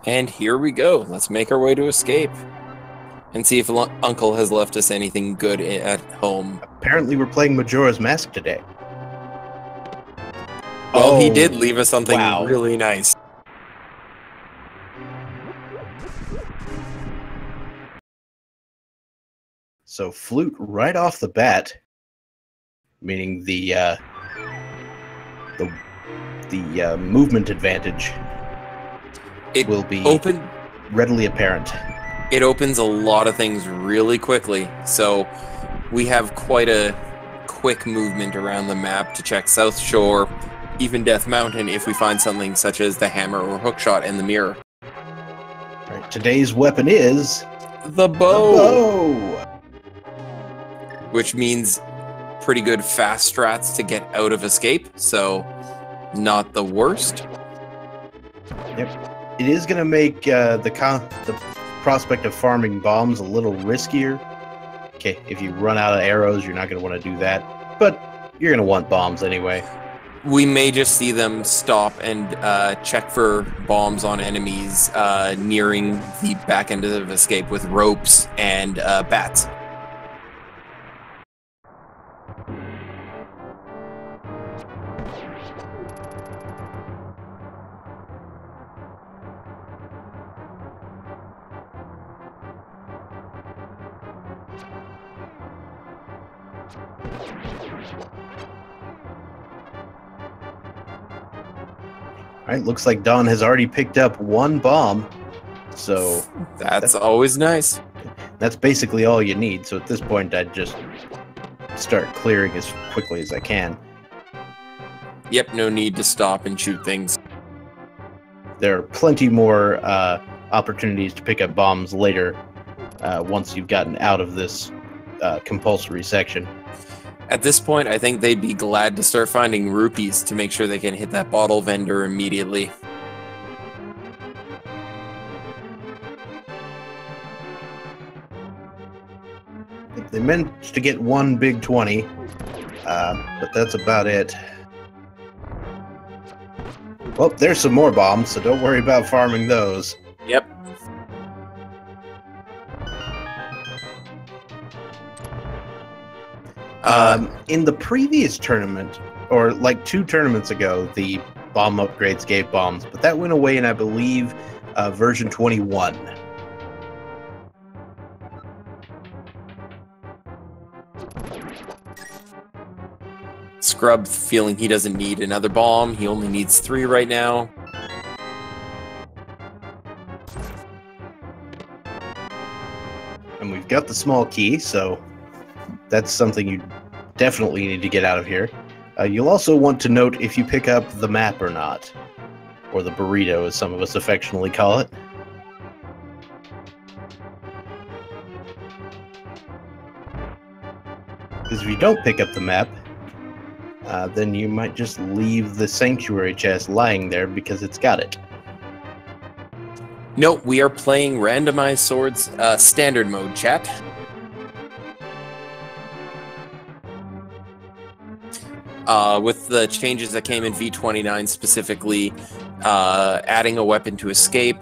And here we go. Let's make our way to escape. And see if Uncle has left us anything good at home. Apparently we're playing Majora's Mask today. Well, he did leave us something wow. really nice. So flute right off the bat, meaning the movement advantage will be readily apparent. It opens a lot of things really quickly, so we have quite a quick movement around the map to check South Shore, even Death Mountain if we find something such as the hammer or hookshot in the mirror. Right, today's weapon is the bow, which means pretty good fast strats to get out of escape, so not the worst. Yep, it is going to make the prospect of farming bombs a little riskier. Okay, if you run out of arrows, you're not going to want to do that, but you're going to want bombs anyway. We may just see them stop and check for bombs on enemies nearing the back end of escape with ropes and bats. All right, looks like Dawn has already picked up one bomb, so that's always nice. That's basically all you need, so at this point I'd just start clearing as quickly as I can. Yep, no need to stop and shoot things. There are plenty more opportunities to pick up bombs later once you've gotten out of this compulsory section. At this point, I think they'd be glad to start finding rupees to make sure they can hit that bottle vendor immediately. They managed to get one big 20, but that's about it. Well, there's some more bombs, so don't worry about farming those. Yep. In the previous tournament, or like 2 tournaments ago, the bomb upgrades gave bombs, but that went away in, I believe, version 21. Scrub feeling he doesn't need another bomb. He only needs 3 right now. And we've got the small key, so that's something you definitely need to get out of here. You'll also want to note if you pick up the map or not. Or the burrito, as some of us affectionately call it. Because if you don't pick up the map, then you might just leave the sanctuary chest lying there because it's got it. No, we are playing Randomized Swords standard mode, chat. With the changes that came in V29 specifically, adding a weapon to escape,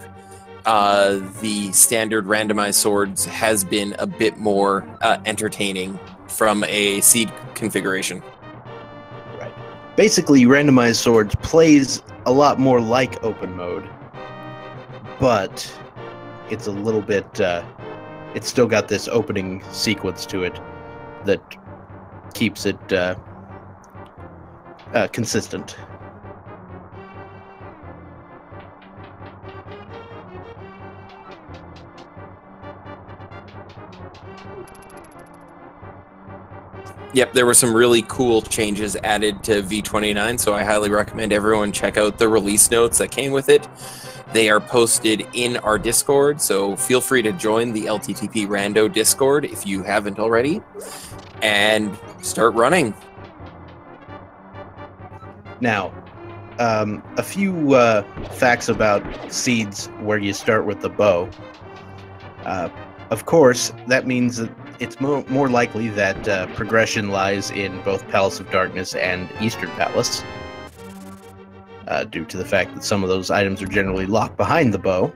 the standard Randomized Swords has been a bit more entertaining from a seed configuration. Right. Basically, Randomized Swords plays a lot more like open mode, but it's a little bit, it's still got this opening sequence to it that keeps it consistent. Yep, there were some really cool changes added to V29, so I highly recommend everyone check out the release notes that came with it. They are posted in our Discord, so feel free to join the LTTP Rando Discord if you haven't already, and start running. Now, a few facts about seeds where you start with the bow. Of course, that means that it's more likely that progression lies in both Palace of Darkness and Eastern Palace, due to the fact that some of those items are generally locked behind the bow.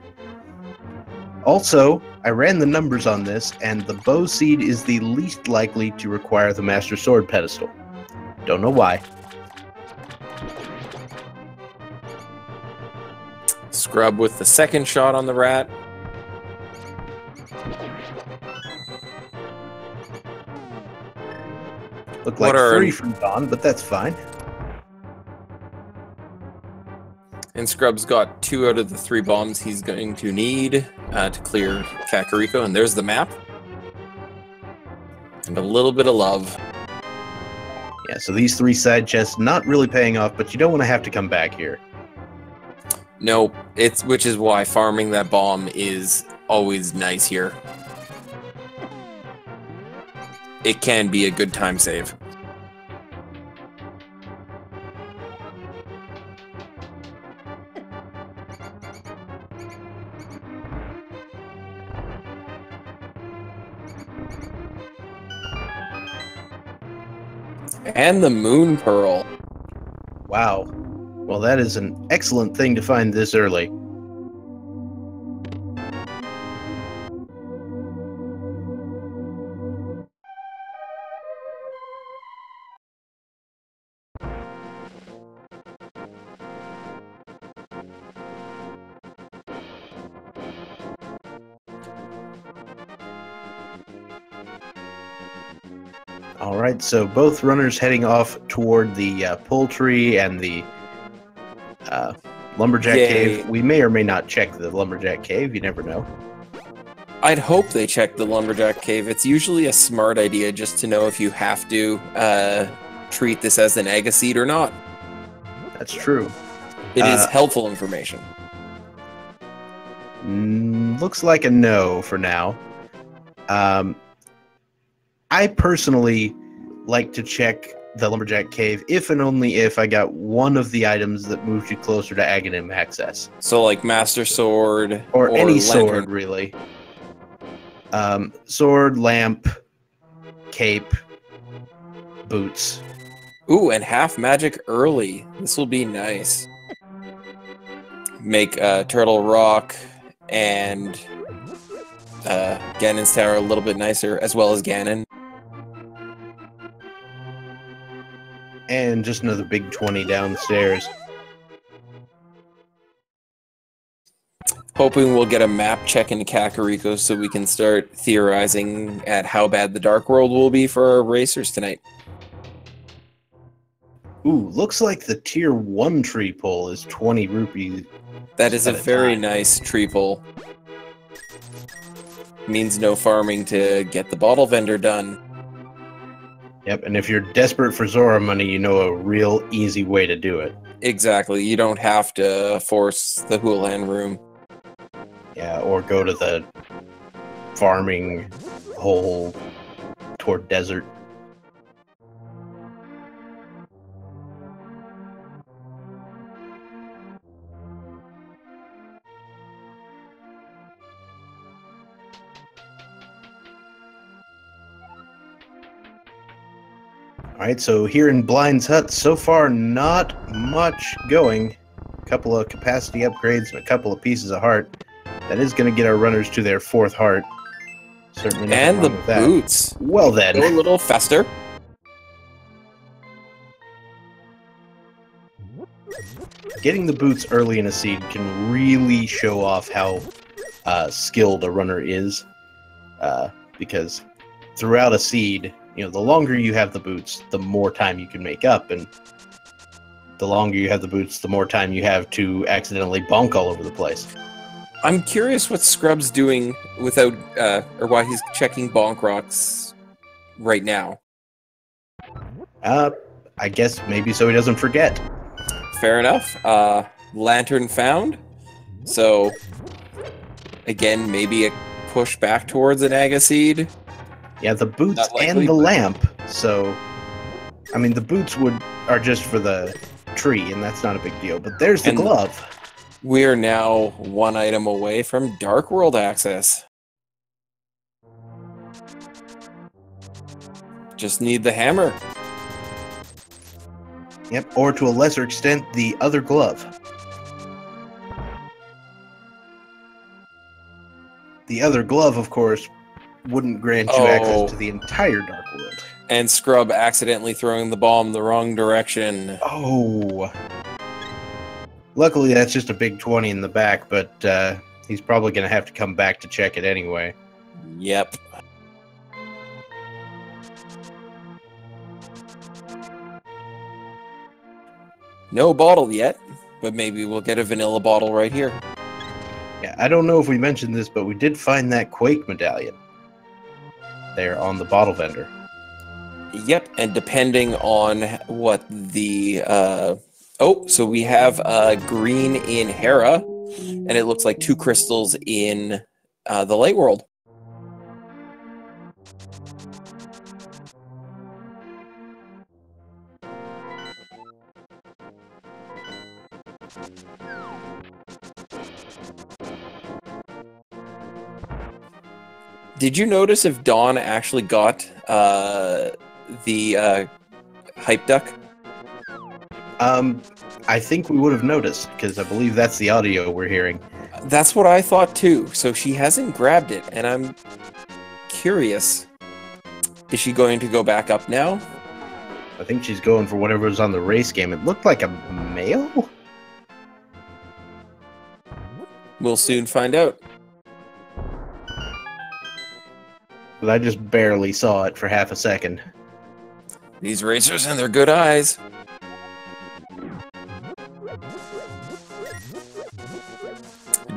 Also, I ran the numbers on this, and the bow seed is the least likely to require the Master Sword pedestal. Don't know why. Scrub with the second shot on the rat. Look like 3 from Dawn, but that's fine. And Scrub's got 2 out of the 3 bombs he's going to need to clear Kakariko. And there's the map. And a little bit of love. Yeah, so these 3 side chests not really paying off, but you don't want to have to come back here. No, which is why farming that bomb is always nice here. It can be a good time save. And the Moon Pearl. Wow. Well, that is an excellent thing to find this early. Alright, so both runners heading off toward the poultry and the lumberjack cave. We may or may not check the lumberjack cave, you never know. I'd hope they check the lumberjack cave. It's usually a smart idea just to know if you have to treat this as an egg seed or not. That's true. It is helpful information. Looks like a no for now. I personally like to check the lumberjack cave if and only if I got one of the items that moved you closer to Aghanim access. So like Master Sword or any Lantern. Sword, really. Sword, lamp, cape, boots. Ooh, and half magic early. This will be nice. Make Turtle Rock and Ganon's Tower a little bit nicer, as well as Ganon. And just another big 20 downstairs. Hoping we'll get a map check into Kakariko so we can start theorizing at how bad the Dark World will be for our racers tonight. Ooh, looks like the tier 1 tree pull is 20 rupees. That is a very nice tree pull. Means no farming to get the bottle vendor done. Yep, and if you're desperate for Zora money, you know a real easy way to do it. Exactly, you don't have to force the Hulan room. Yeah, or go to the farming hole toward desert. Alright, so here in Blind's Hut, so far not much going. A couple of capacity upgrades and a couple of pieces of heart. That is going to get our runners to their 4th heart. Certainly nothing and the wrong with that. boots. Well then. Go a little faster. Getting the boots early in a seed can really show off how skilled a runner is. Because throughout a seed, you know, the longer you have the boots, the more time you can make up, and the longer you have the boots, the more time you have to accidentally bonk all over the place. I'm curious what Scrub's doing without, or why he's checking bonk rocks right now. I guess maybe so he doesn't forget. Fair enough. Lantern found. So, again, maybe a push back towards an Agaseed. Yeah, the boots likely, and the lamp. So, I mean, the boots are just for the tree, and that's not a big deal. But there's the glove. We are now 1 item away from Dark World access. Just need the hammer. Yep, or to a lesser extent, the other glove. The other glove, of course, wouldn't grant you access to the entire Dark World. And Scrub accidentally throwing the bomb the wrong direction. Oh. Luckily, that's just a big 20 in the back, but he's probably going to have to come back to check it anyway. Yep. No bottle yet, but maybe we'll get a vanilla bottle right here. Yeah, I don't know if we mentioned this, but we did find that Quake medallion there on the bottle vendor. Yep, and depending on what the... so we have green in Hera, and it looks like 2 crystals in the Light World. Did you notice if Dawn actually got the hype duck? I think we would have noticed, because I believe that's the audio we're hearing. That's what I thought too. So she hasn't grabbed it, and I'm curious. Is she going to go back up now? I think she's going for whatever was on the race game. It looked like a male? We'll soon find out. But I just barely saw it for half a second. These racers and their good eyes.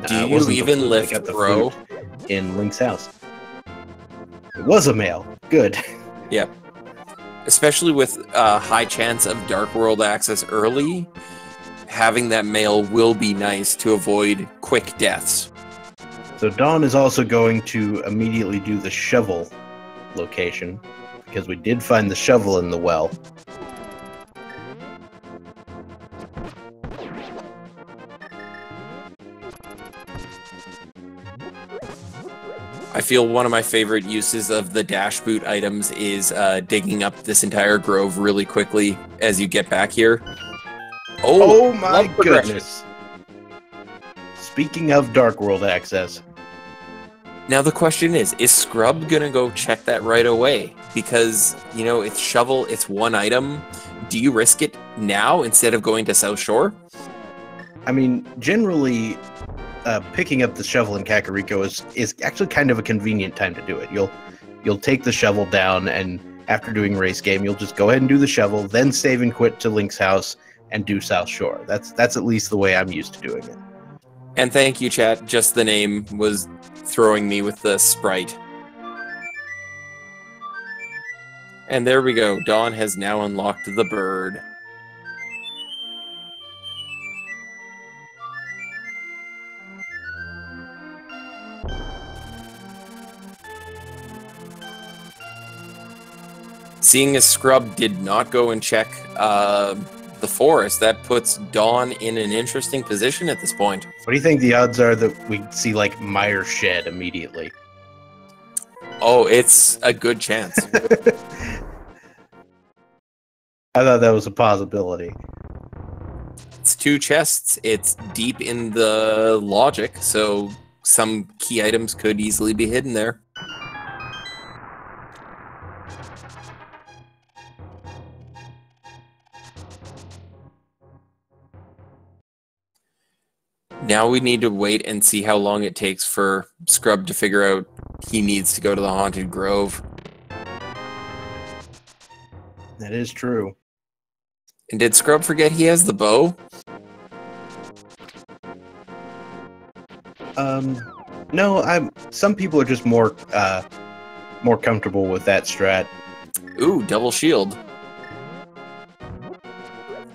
Do you even lift, bro? In Link's house. It was a male. Good. Yep. Especially with high chance of Dark World access early, having that male will be nice to avoid quick deaths. So Dawn is also going to immediately do the shovel location, because we did find the shovel in the well. I feel one of my favorite uses of the dash boot items is digging up this entire grove really quickly as you get back here. Oh my goodness. Speaking of Dark World access. Now the question is Scrub gonna go check that right away? Because, you know, it's shovel, it's one item. Do you risk it now instead of going to South Shore? I mean, generally, picking up the shovel in Kakariko is actually kind of a convenient time to do it. You'll take the shovel down, and after doing race game, you'll just go ahead and do the shovel, then save and quit to Link's house and do South Shore. That's at least the way I'm used to doing it. And thank you, chat. Just the name was throwing me with the sprite. And there we go. Dawn has now unlocked the bird. Seeing as Scrub did not go and check the forest, that puts Dawn in an interesting position at this point. What do you think the odds are that we see, like, Meyer shed immediately? Oh, it's a good chance. I thought that was a possibility. It's 2 chests. It's deep in the logic, so some key items could easily be hidden there. Now we need to wait and see how long it takes for Scrub to figure out he needs to go to the Haunted Grove. That is true. And did Scrub forget he has the bow? No, some people are just more comfortable with that strat. Ooh, double shield.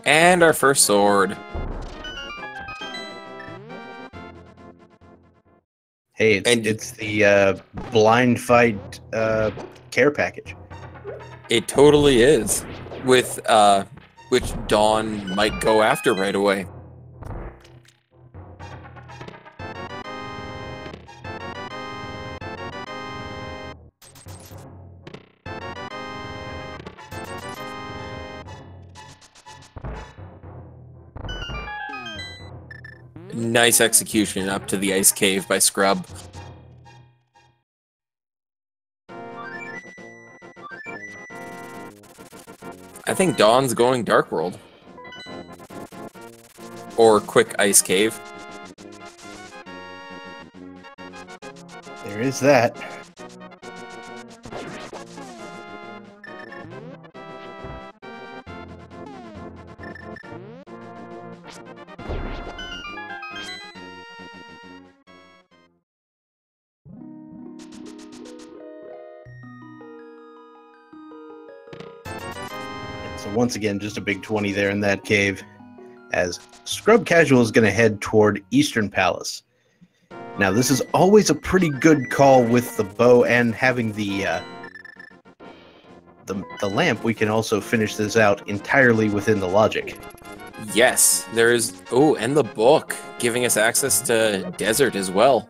And our first sword. Hey, it's the blind fight care package. It totally is. With which Dawn might go after right away. Nice execution up to the ice cave by Scrub. I think Dawn's going Dark World. Or Quick Ice Cave. There is that. So once again, just a big 20 there in that cave, as ScrubCasual is going to head toward Eastern Palace. Now, this is always a pretty good call with the bow and having the lamp. We can also finish this out entirely within the logic. Yes, there's... Oh, and the book, giving us access to Desert as well.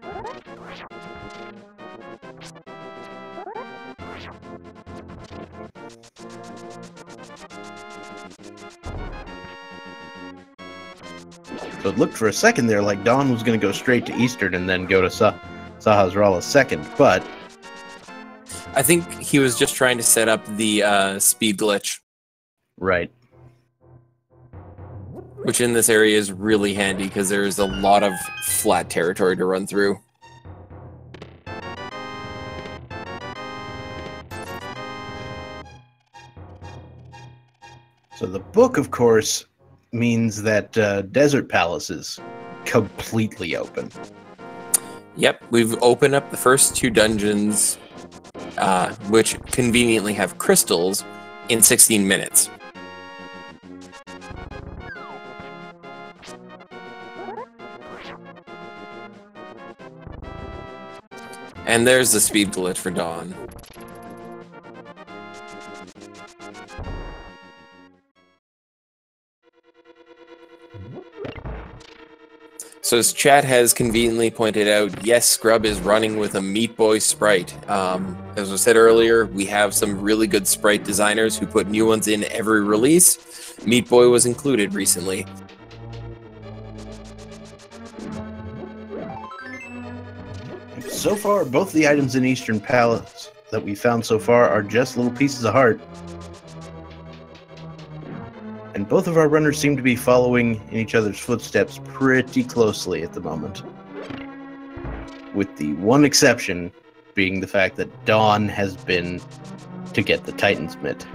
So it looked for a second there like Dawn was going to go straight to Eastern and then go to Sahasrahla second, but... I think he was just trying to set up the speed glitch. Right. Which in this area is really handy because there's a lot of flat territory to run through. So the book, of course, means that Desert Palace is completely open. Yep, we've opened up the first 2 dungeons, which conveniently have crystals, in 16 minutes. And there's the speed glitch for Dawn. So as chat has conveniently pointed out, yes, Scrub is running with a Meat Boy sprite. As I said earlier, we have some really good sprite designers who put new ones in every release. Meat Boy was included recently. So far, both the items in Eastern Palace that we found so far are just little pieces of heart. And both of our runners seem to be following in each other's footsteps pretty closely at the moment. With the one exception being the fact that Dawn has been to get the Titan's Mitt.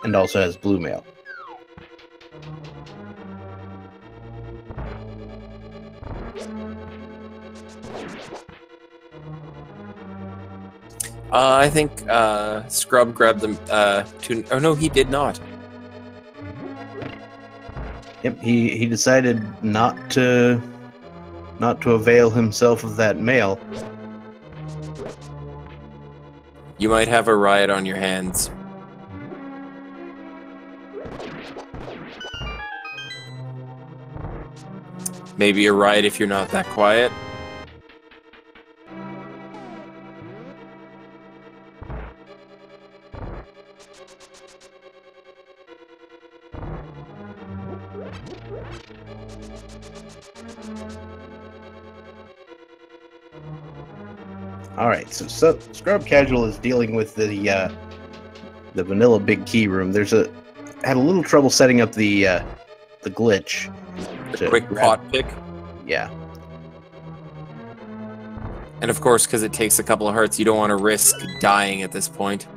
And also has blue mail. I think Scrub grabbed them. Oh no, he did not. Yep, he decided not to avail himself of that mail. You might have a riot on your hands. Maybe a riot if you're not that quiet. Alright, so ScrubCasual is dealing with the vanilla big key room. Had a little trouble setting up the glitch. The quick pot pick. Yeah. And of course, because it takes a couple of hearts, you don't want to risk dying at this point.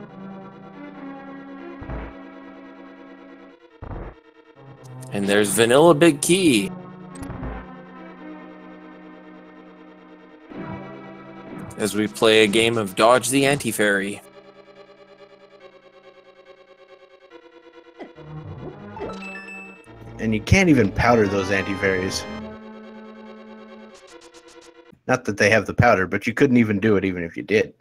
And there's vanilla big key. As we play a game of Dodge the Anti-Fairy. And you can't even powder those anti-fairies. Not that they have the powder, but you couldn't even do it even if you did.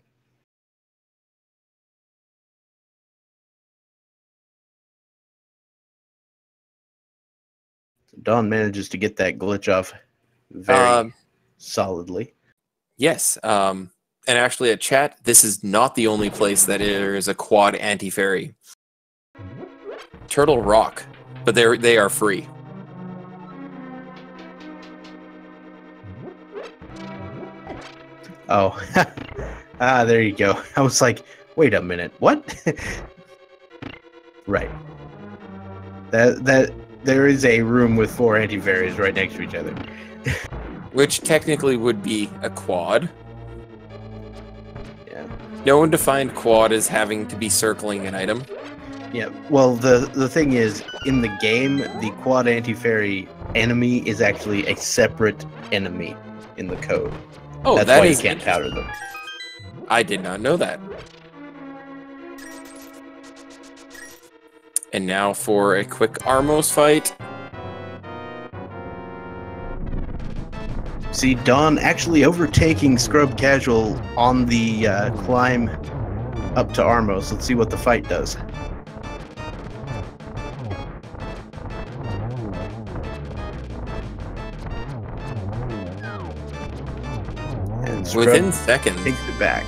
So Dawn manages to get that glitch off very solidly. Yes, and actually at chat, this is not the only place that there is a quad anti-fairy. Turtle Rock, but they are free. Oh, there you go. I was like, wait a minute, what? Right. That there is a room with 4 antivaries right next to each other. Which technically would be a quad. Yeah. No one defined quad as having to be circling an item. Yeah. Well, the thing is, in the game, the quad anti-fairy enemy is actually a separate enemy in the code. Oh, that's that why is you can't powder them. I did not know that. And now for a quick Armos fight. See, Dawn actually overtaking ScrubCasual on the climb up to Armos. Let's see what the fight does. And Scrub Within seconds. takes it back.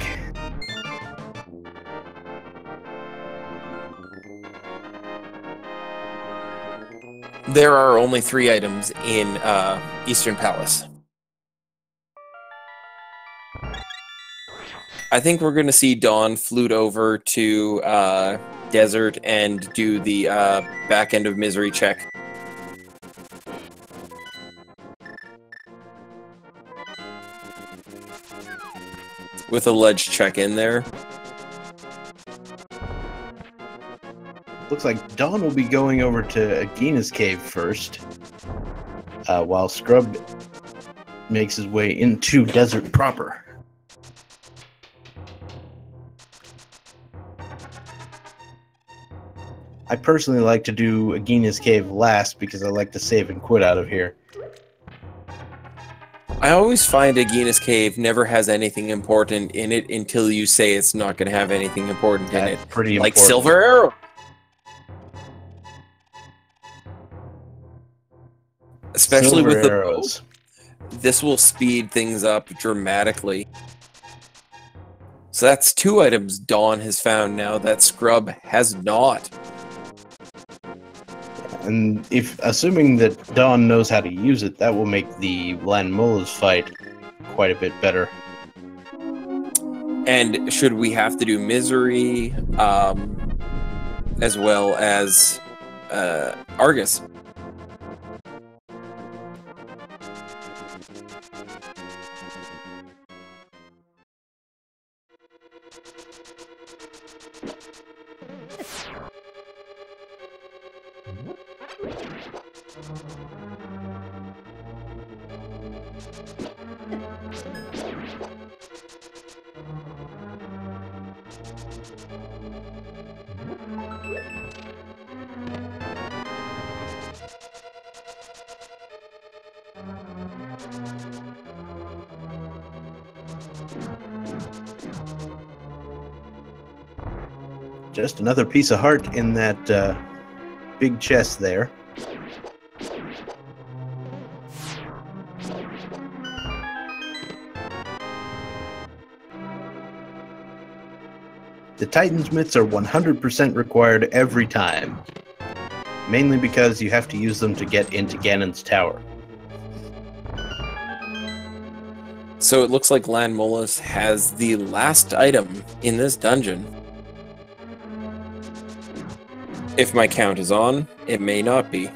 There are only 3 items in Eastern Palace. I think we're going to see Dawn flute over to Desert and do the back end of Misery check. With a ledge check in there. Looks like Dawn will be going over to Agina's cave first, while Scrub makes his way into Desert proper. I personally like to do Agina's cave last because I like to save and quit out of here. I always find Agina's cave never has anything important in it until you say it's not going to have anything important in it. Pretty like important. Silver Arrow. Especially Silver with the arrows. this will speed things up dramatically. So that's 2 items Dawn has found now that Scrub has not. And if assuming that Dawn knows how to use it, that will make the Lanmola's fight quite a bit better. And should we have to do Misery, as well as Argus? Just another piece of heart in that big chest there. The Titan's mitts are 100% required every time, mainly because you have to use them to get into Ganon's tower. So it looks like Lanmola's has the last item in this dungeon. If my count is on, it may not be.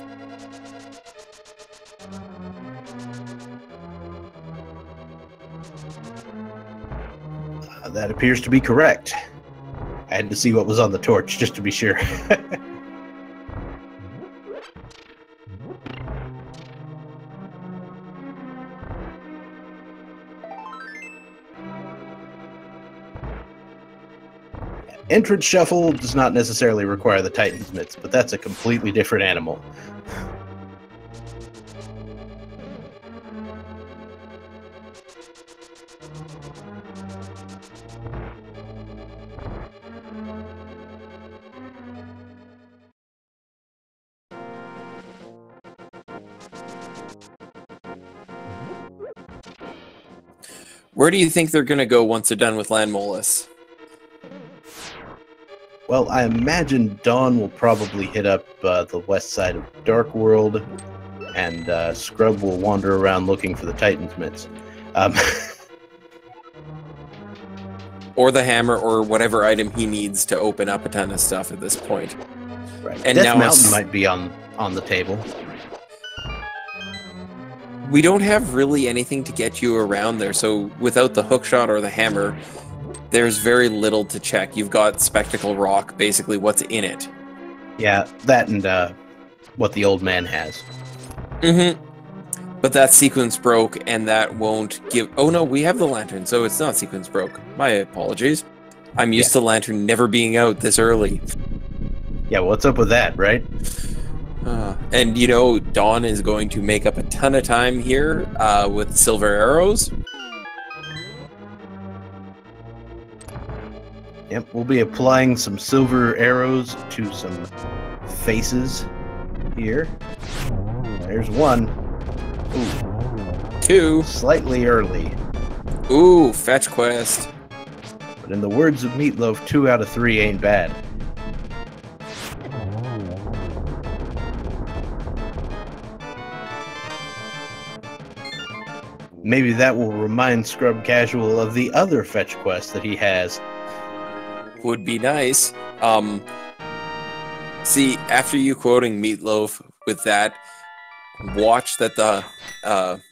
That appears to be correct. I had to see what was on the torch, just to be sure. Entrance Shuffle does not necessarily require the Titan's mitts, but that's a completely different animal. Where do you think they're going to go once they're done with Lanmola's? Well, I imagine Dawn will probably hit up the west side of Dark World, and Scrub will wander around looking for the Titan's mitts. or the hammer, or whatever item he needs to open up a ton of stuff at this point. Right. And Death now Mountain might be on the table. We don't have really anything to get you around there, so without the hookshot or the hammer, there's very little to check. You've got Spectacle Rock, basically what's in it. Yeah, that and what the old man has. Mm-hmm. But that sequence broke, and that won't give... Oh no, we have the lantern, so it's not sequence broke. My apologies. I'm used to lantern never being out this early. Yeah, what's up with that, right? And, you know, Dawn is going to make up a ton of time here with silver arrows. Yep, we'll be applying some silver arrows to some faces here. There's one. Ooh. Two. Slightly early. Ooh, fetch quest. But in the words of Meatloaf, 2 out of 3 ain't bad. Maybe that will remind ScrubCasual of the other fetch quest that he has. Would be nice. See, after you quoting Meatloaf with that, watch that the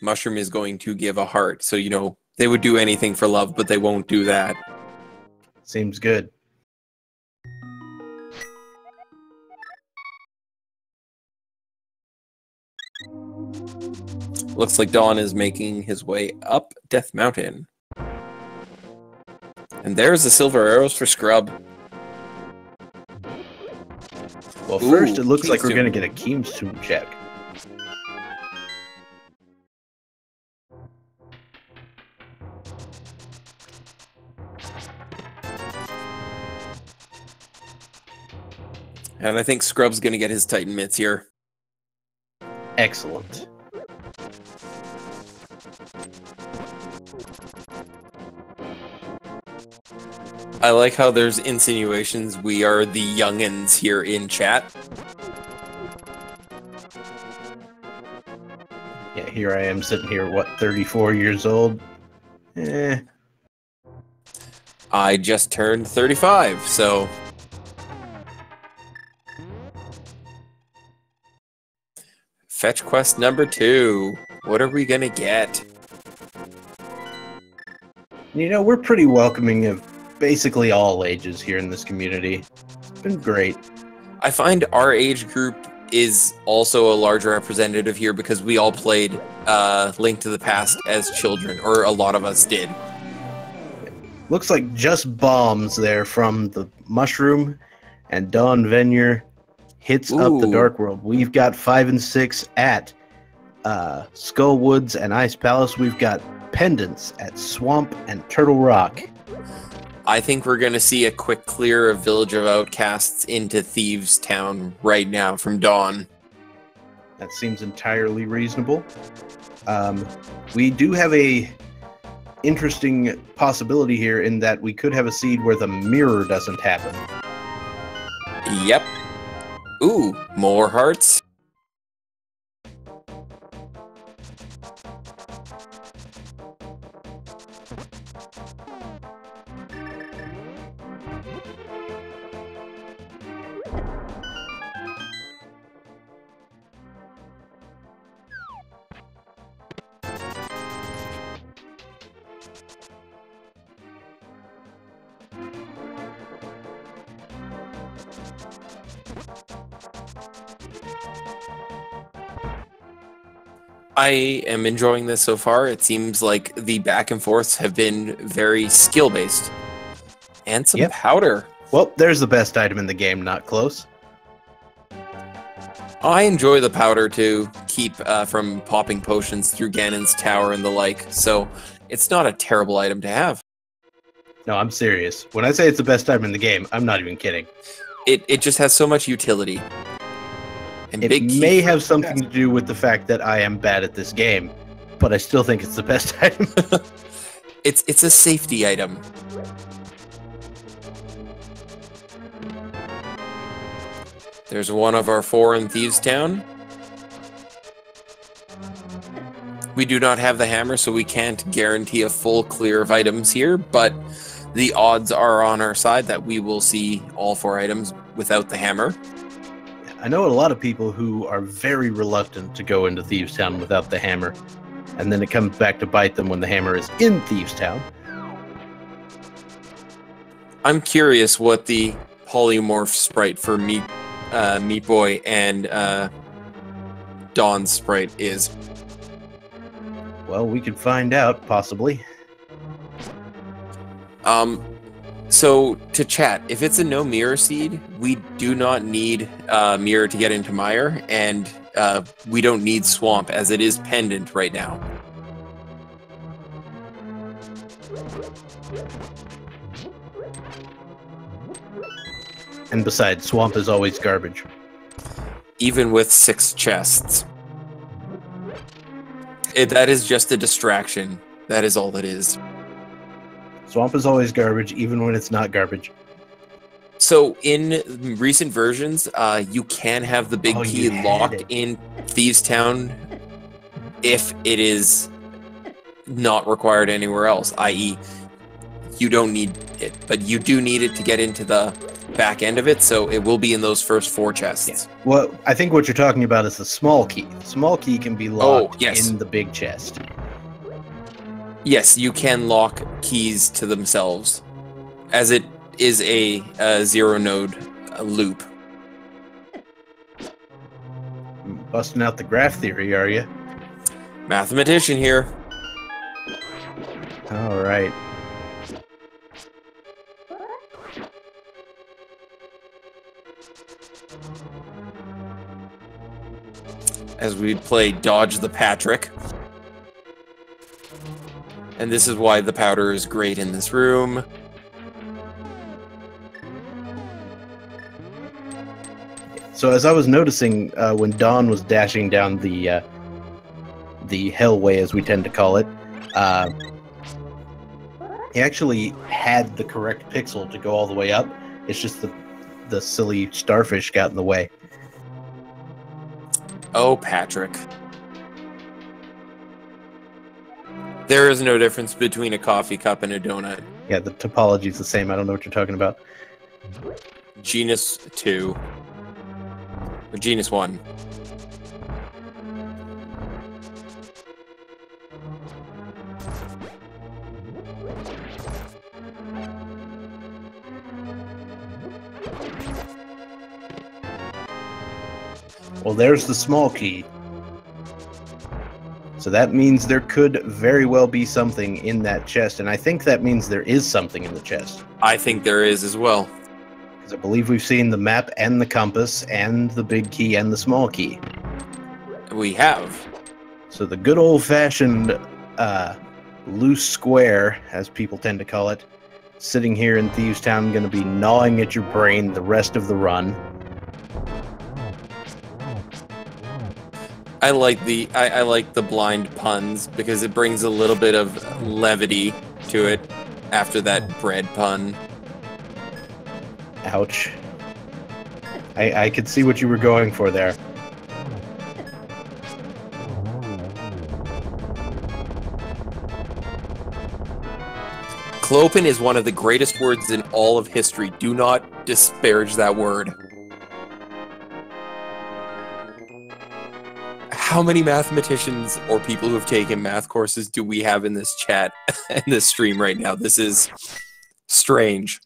mushroom is going to give a heart. So, you know, they would do anything for love, but they won't do that. Seems good. Looks like Dawn is making his way up Death Mountain. And there's the silver arrows for Scrub. Well, first it looks like we're going to get a Keemstomb check. And I think Scrub's going to get his Titan Mitts here. Excellent. I like how there's insinuations we are the youngins here in chat. Yeah, here I am sitting here, what, 34 years old? I just turned 35, so... Fetch quest number 2. What are we gonna get? You know, we're pretty welcoming of basically all ages here in this community. It's been great. I find our age group is also a larger representative here because we all played Link to the Past as children, or a lot of us did. Looks like just bombs there from the mushroom, and Dawnvenure hits up the Dark World. We've got 5 and 6 at Skull Woods and Ice Palace. We've got pendants at Swamp and Turtle Rock. I think we're going to see a quick clear of Village of Outcasts into Thieves Town right now from Dawn. That seems entirely reasonable. We do have a interesting possibility here in that we could have a seed where the mirror doesn't happen. Yep. Ooh, more hearts. I am enjoying this so far. It seems like the back and forths have been very skill-based. And some powder. Well, there's the best item in the game, not close. I enjoy the powder to keep from popping potions through Ganon's tower and the like, so it's not a terrible item to have. No, I'm serious. When I say it's the best item in the game, I'm not even kidding. It just has so much utility. And it may have something to do with the fact that I am bad at this game, but I still think it's the best item. It's a safety item. There's one of our 4 in Thieves Town. We do not have the hammer, so we can't guarantee a full clear of items here, but The odds are on our side that we will see all 4 items without the hammer. I know a lot of people who are very reluctant to go into Thieves Town without the hammer, and then it comes back to bite them when the hammer is in Thieves Town. I'm curious what the polymorph sprite for Meat Boy and Dawn's sprite is. Well, we could find out, possibly. So to chat, if it's a no mirror seed, we do not need mirror to get into mire, and we don't need swamp as it is pendant right now. And besides, swamp is always garbage. Even with 6 chests. That is just a distraction. That is all it is. Swamp is always garbage, even when it's not garbage. So in recent versions, you can have the big key locked in Thieves Town if it is not required anywhere else, i.e. you don't need it, but you do need it to get into the back end of it, so it will be in those first 4 chests. Yeah. Well, I think what you're talking about is the small key. The small key can be locked in the big chest. Yes, you can lock keys to themselves, as it is a 0-node loop. Busting out the graph theory, are you? Mathematician here. All right. As we play Dodge the Patrick. And this is why the powder is great in this room. So as I was noticing when Dawn was dashing down the hellway, as we tend to call it, he actually had the correct pixel to go all the way up. It's just the silly starfish got in the way. Oh, Patrick. There is no difference between a coffee cup and a donut. Yeah, the topology is the same. I don't know what you're talking about. Genus 2. Or Genus 1. Well, there's the small key. So that means there could very well be something in that chest, and I think that means there is something in the chest. I think there is as well. Because I believe we've seen the map and the compass and the big key and the small key. We have. So the good old-fashioned loose square, as people tend to call it, sitting here in Thieves Town, going to be gnawing at your brain the rest of the run. I like the blind puns because it brings a little bit of levity to it after that bread pun. Ouch. I could see what you were going for there. Clopen is one of the greatest words in all of history. Do not disparage that word. How many mathematicians or people who have taken math courses do we have in this chat, in this stream right now? This is strange.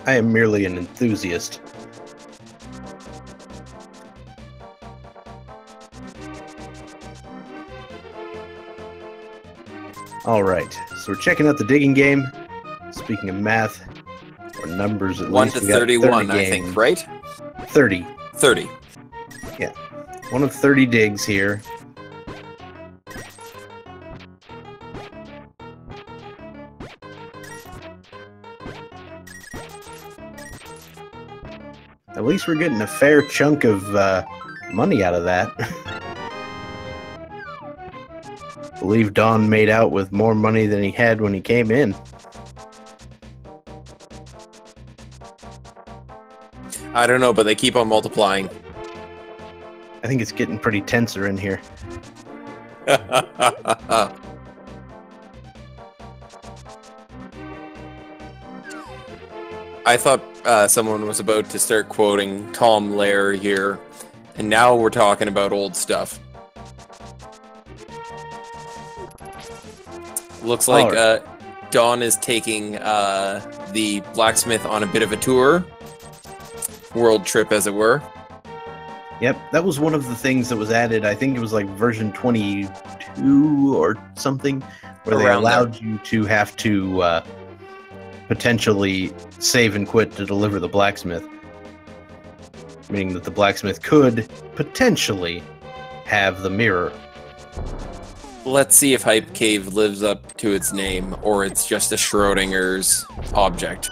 I am merely an enthusiast. Alright, so we're checking out the digging game. Speaking of math, or numbers at 1 least. to 31, I think, right? 30. 30. Yeah. 1 of 30 digs here. At least we're getting a fair chunk of money out of that. I believe Dawn made out with more money than he had when he came in. I don't know, but they keep on multiplying. I think it's getting pretty tenser in here. I thought someone was about to start quoting Tom Lehrer here, and now we're talking about old stuff. Looks like Dawn is taking the blacksmith on a bit of a tour. World trip, as it were. Yep, that was one of the things that was added. I think it was like version 22 or something, where they allowed you to have to potentially save and quit to deliver the blacksmith. Meaning that the blacksmith could potentially have the mirror. Let's see if Hype Cave lives up to its name, or it's just a Schrodinger's object.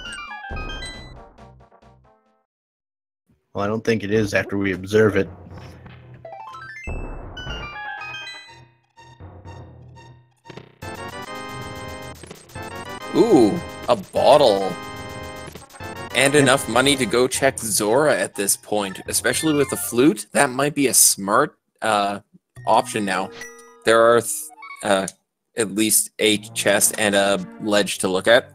Well, I don't think it is after we observe it. Ooh, a bottle. And enough money to go check Zora at this point, especially with the flute. That might be a smart option now. There are at least a chest and a ledge to look at.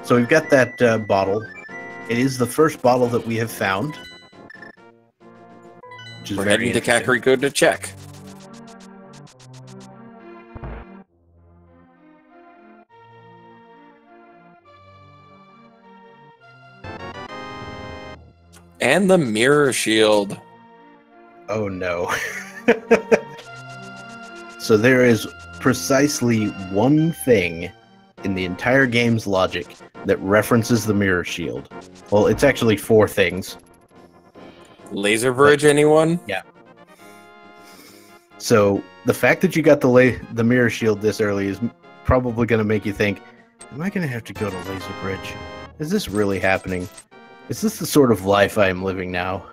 So we've got that bottle. It is the first bottle that we have found. Which is We're heading to Kakariko to check. And the mirror shield. Oh no. So there is precisely one thing in the entire game's logic that references the mirror shield. Well, it's actually four things. Laser bridge, anyone? Yeah. So the fact that you got the mirror shield this early is probably going to make you think, am I going to have to go to Laser Bridge? Is this really happening? Is this the sort of life I am living now?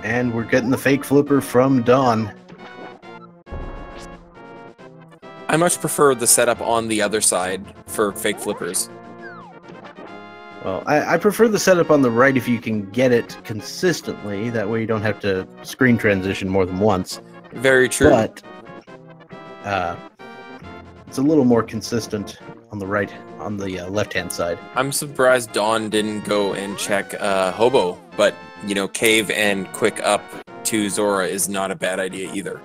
And we're getting the fake flipper from Dawn. I much prefer the setup on the other side for fake flippers. Well, I prefer the setup on the right if you can get it consistently. That way you don't have to screen transition more than once. Very true. But it's a little more consistent on the right, on the left-hand side. I'm surprised Dawn didn't go and check Hobo, but, you know, cave and quick up to Zora is not a bad idea either.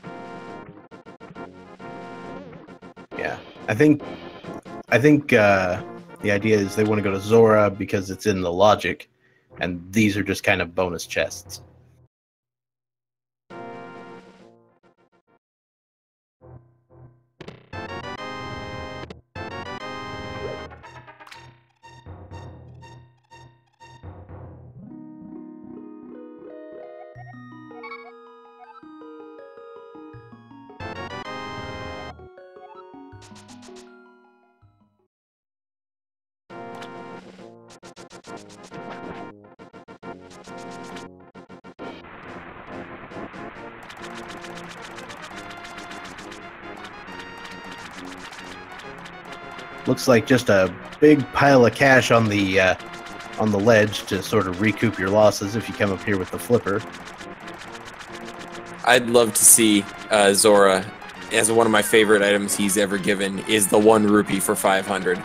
Yeah, I think the idea is they want to go to Zora because it's in the logic, and these are just kind of bonus chests. Looks like just a big pile of cash on the ledge to sort of recoup your losses if you come up here with the flipper. I'd love to see Zora, as one of my favorite items he's ever given, is the 1 rupee for 500.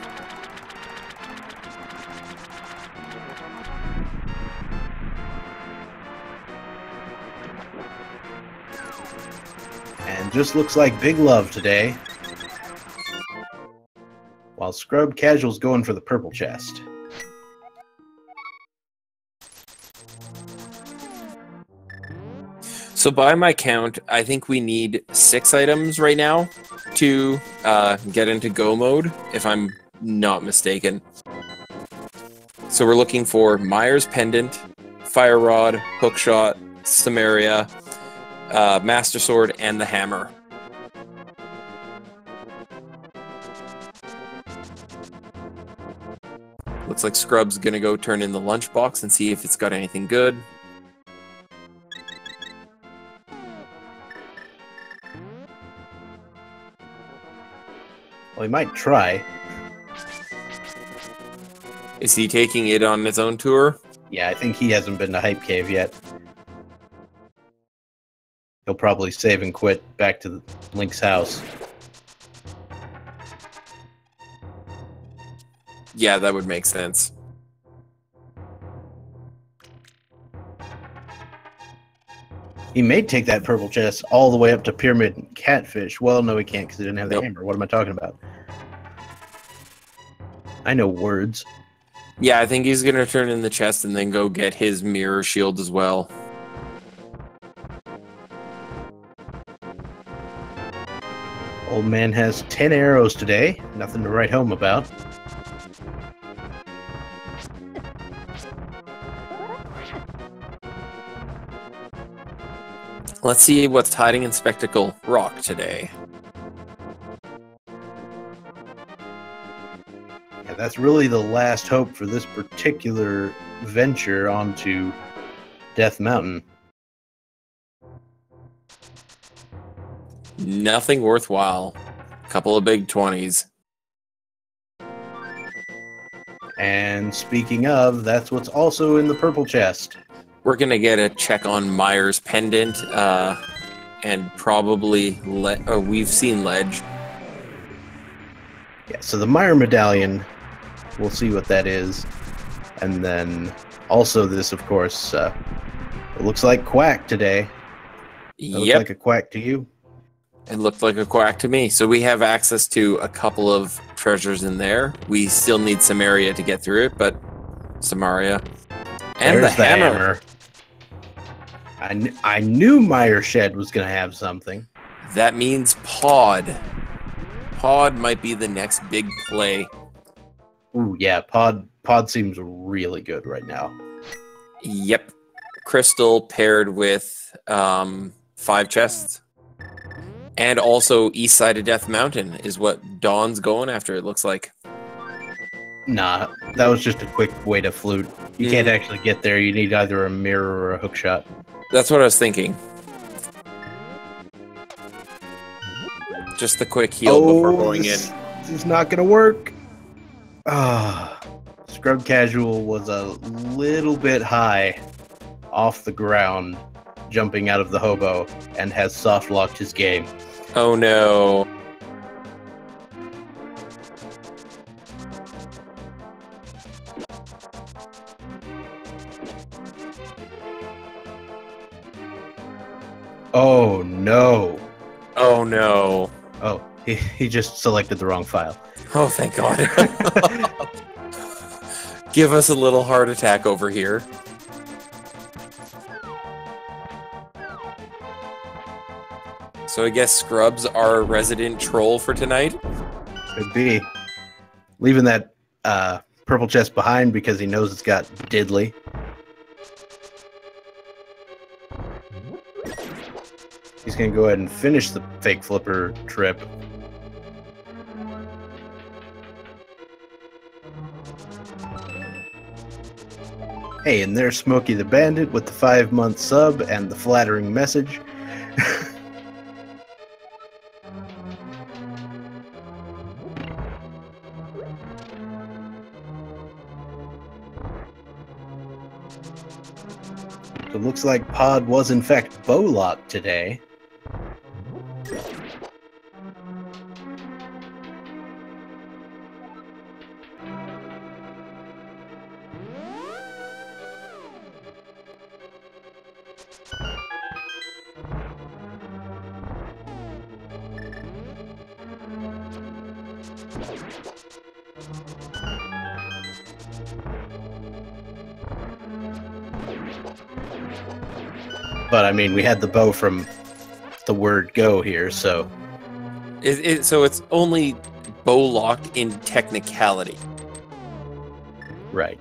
And just looks like big love today. While ScrubCasual's going for the purple chest. So by my count, I think we need 6 items right now to get into go mode, if I'm not mistaken. So we're looking for Myers Pendant, Fire Rod, Hookshot, Samaria, Master Sword, and the Hammer. Looks like Scrub's gonna go turn in the lunchbox and see if it's got anything good. Well, he might try. Is he taking it on his own tour? Yeah, I think he hasn't been to Hype Cave yet. He'll probably save and quit back to Link's house. Yeah, that would make sense. He may take that purple chest all the way up to Pyramid and Catfish. Well, no, he can't because he didn't have the Nope. hammer. What am I talking about? I know words. Yeah, I think he's gonna turn in the chest and then go get his mirror shield as well. Old man has 10 arrows today. Nothing to write home about. Let's see what's hiding in Spectacle Rock today. Yeah, that's really the last hope for this particular venture onto Death Mountain. Nothing worthwhile. Couple of big 20s. And speaking of, that's what's also in the purple chest. We're gonna get a check on Myers' pendant, and probably we've seen Ledge. Yeah, so the Meyer medallion, we'll see what that is. And then also this, of course, it looks like Quack today. That looks Yep, like a quack to you. it looked like a quack to me. So we have access to a couple of treasures in there. We still need Samaria to get through it, but Samaria. And There's the hammer. I knew Meyer Shed was going to have something. That means Pod. Pod might be the next big play. Ooh, yeah, Pod seems really good right now. Yep. Crystal paired with 5 chests. And also east side of Death Mountain is what Dawn's going after, it looks like. Nah, that was just a quick way to flute. You can't actually get there. You need either a mirror or a hook shot. That's what I was thinking. Just the quick heal before going in. This is not going to work. ScrubCasual was a little bit high off the ground, jumping out of the hobo, and has soft locked his game. Oh no. Oh no. Oh no. Oh, he just selected the wrong file. Oh, thank God. Give us a little heart attack over here. So I guess Scrub's our resident troll for tonight? Could be. Leaving that purple chest behind because he knows it's got diddly. He's going to go ahead and finish the fake flipper trip. Hey, and there's Smokey the Bandit with the 5-month sub and the flattering message. So it looks like Pod was in fact bow-locked today. But I mean, we had the bow from the word go here, so So it's only bow locked in technicality. right.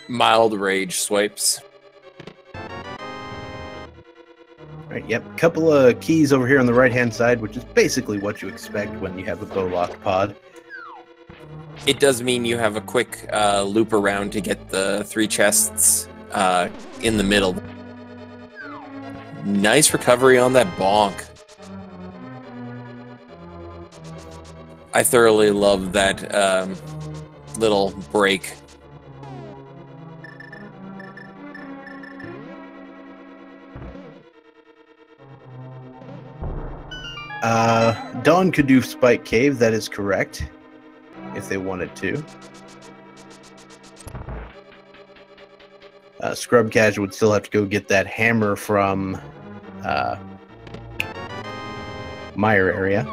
Mild rage swipes. Right, yep. Couple of keys over here on the right-hand side, which is basically what you expect when you have a bow-locked pod. It does mean you have a quick loop around to get the 3 chests in the middle. Nice recovery on that bonk. I thoroughly love that little break. Dawn could do Spike Cave, that is correct, if they wanted to. ScrubCasual would still have to go get that hammer from Meyer area.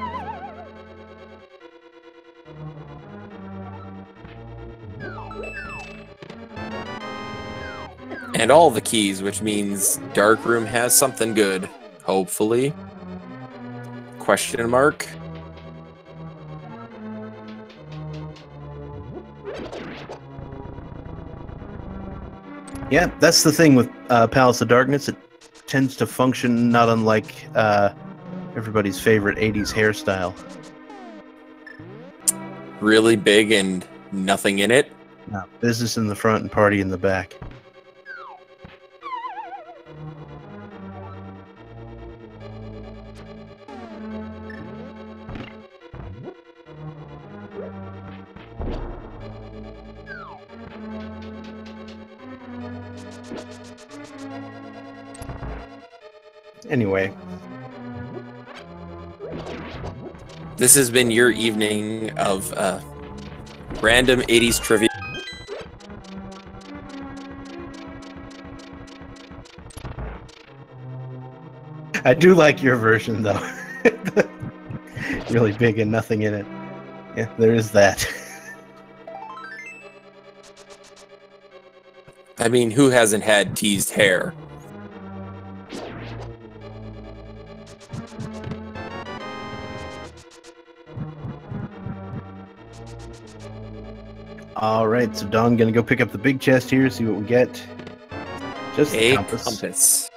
And all the keys, which means Darkroom has something good. Hopefully. Question mark. Yeah, that's the thing with Palace of Darkness. It tends to function not unlike everybody's favorite 80s hairstyle. Really big and nothing in it. No, business in the front and party in the back. Anyway. This has been your evening of random 80s trivia. I do like your version, though. Really big and nothing in it. Yeah, there is that. I mean, who hasn't had teased hair? Alright, so Dawn gonna go pick up the big chest here, see what we get. Just A the compass.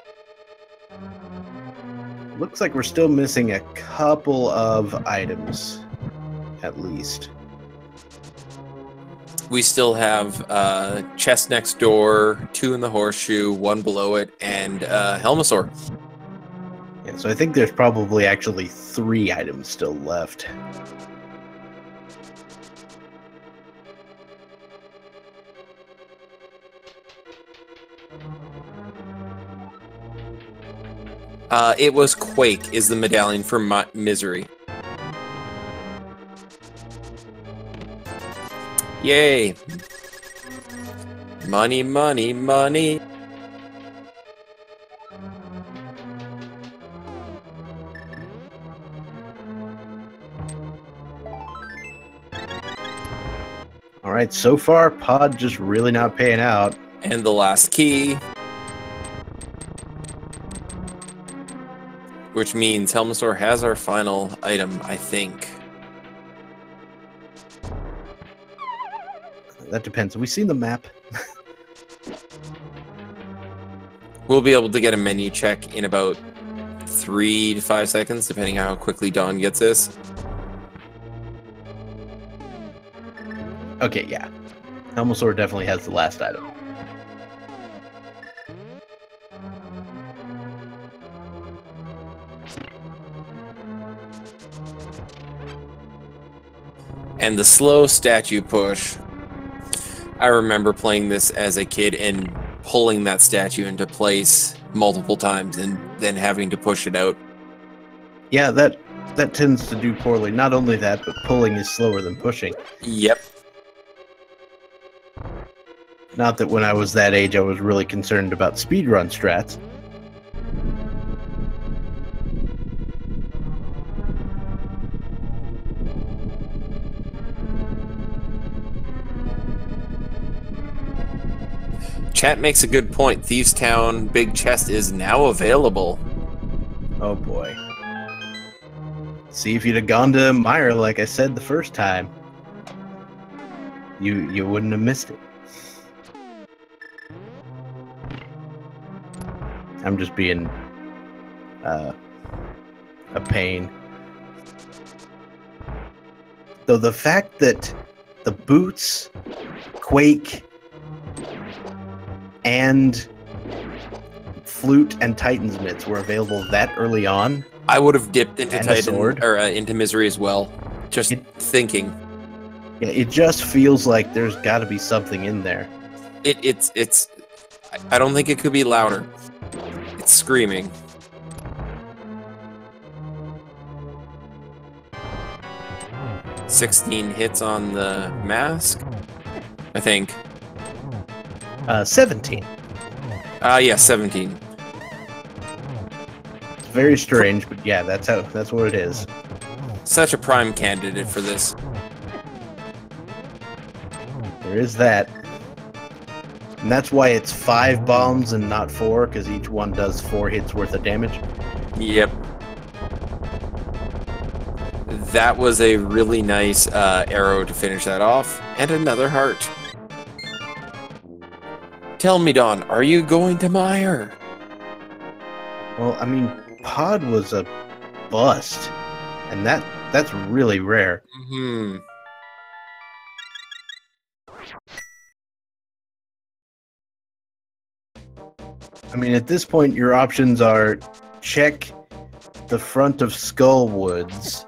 Looks like we're still missing a couple of items, at least. We still have chest next door, 2 in the horseshoe, 1 below it, and Helmosaur. Yeah, so I think there's probably actually 3 items still left. It was Quake is the medallion for Misery. Yay! Money, money, money! Alright, so far, Pod just really not paying out. And the last key. Which means Helmosaur has our final item, I think. That depends. Have we seen the map? We'll be able to get a menu check in about 3 to 5 seconds, depending on how quickly Dawn gets this. Okay, yeah. Helmosaur definitely has the last item. And the slow statue push. I remember playing this as a kid and pulling that statue into place multiple times and then having to push it out. Yeah, that tends to do poorly. Not only that, but pulling is slower than pushing. Yep. Not that when I was that age I was really concerned about speedrun strats. Chat makes a good point. Thieves Town Big Chest is now available. Oh boy. See, if you'd have gone to Meyer like I said the first time, you wouldn't have missed it. I'm just being a pain. Though the fact that the boots, Quake, and Flute and Titan's mitts were available that early on. I would have dipped into And a Titan sword. or into Misery as well. Just thinking. Yeah, it just feels like there's got to be something in there. It's. I don't think it could be louder. It's screaming. "16 hits on the mask, I think. 17. Yeah, 17. It's very strange, but yeah, that's what it is. Such a prime candidate for this. There is that. And that's why it's 5 bombs and not 4, because each one does 4 hits worth of damage. Yep. That was a really nice arrow to finish that off. And another heart. Tell me, Dawn, are you going to Mire? Well, I mean, Pod was a bust, and that's really rare. Hmm. I mean, at this point, your options are check the front of Skullwoods,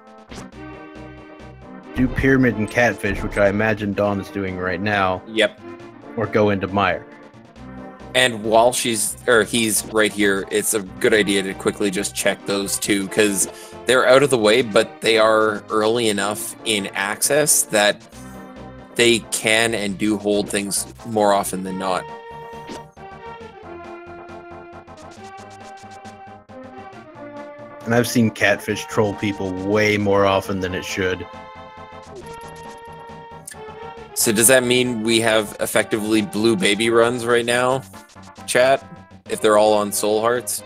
do Pyramid and Catfish, which I imagine Dawn is doing right now, Yep. or go into Mire. And while he's right here, it's a good idea to quickly just check those two, because they're out of the way, but they are early enough in access that they can and do hold things more often than not. And I've seen Catfish troll people way more often than it should. So does that mean we have effectively blue baby runs right now, chat? If they're all on Soul Hearts?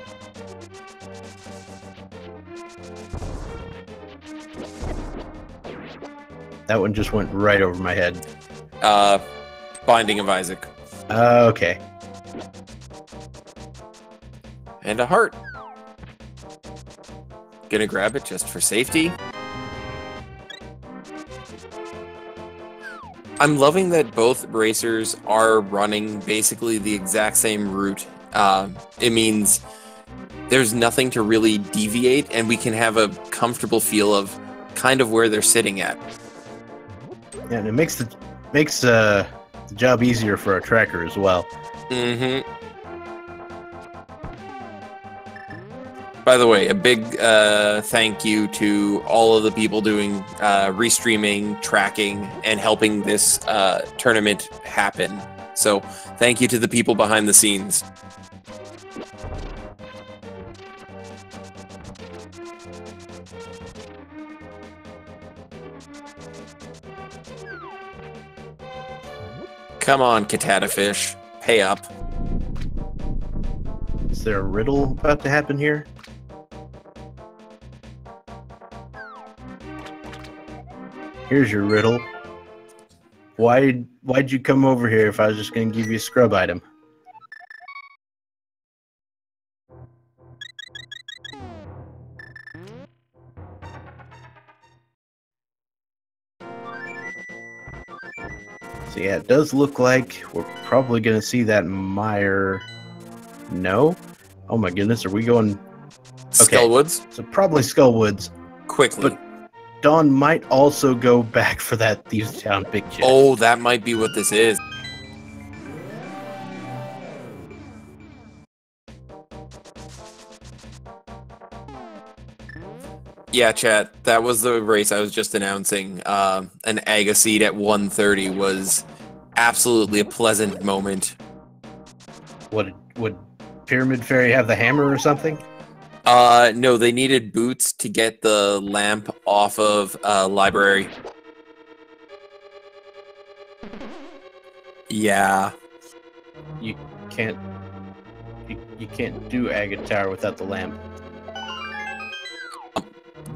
That one just went right over my head. Binding of Isaac. Okay. And a heart. Gonna grab it just for safety. I'm loving that both racers are running basically the exact same route. It means there's nothing to really deviate, and we can have a comfortable feel of kind of where they're sitting at. Yeah, and it makes the job easier for our tracker as well. Mm-hmm. By the way, a big thank you to all of the people doing restreaming, tracking, and helping this tournament happen. So thank you to the people behind the scenes. Come on, Catatafish. Pay up. Is there a riddle about to happen here? Here's your riddle. Why'd you come over here if I was just going to give you a scrub item? So yeah, it does look like we're probably going to see that Mire. No? Oh my goodness, are we going... Okay. Skullwoods? So probably Skullwoods. Quickly. But Dawn might also go back for that Thieves Town big chest. Oh, that might be what this is. Yeah, chat, that was the race I was just announcing. An Aga seed at 130 was absolutely a pleasant moment. Would Pyramid Fairy have the hammer or something? No, they needed boots to get the lamp off of library. Yeah. You can't do Aga Tower without the lamp.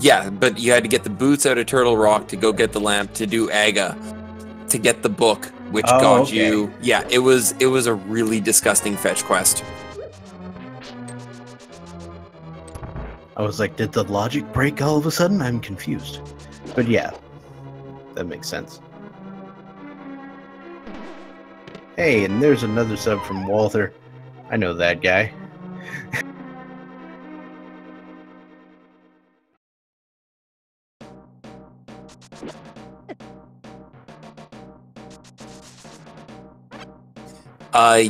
Yeah, but you had to get the boots out of Turtle Rock to go get the lamp to do Aga, to get the book, which got okay. you. Yeah, it was a really disgusting fetch quest. I was like, did the logic break all of a sudden? I'm confused. But yeah, that makes sense. Hey, and there's another sub from Walther. I know that guy.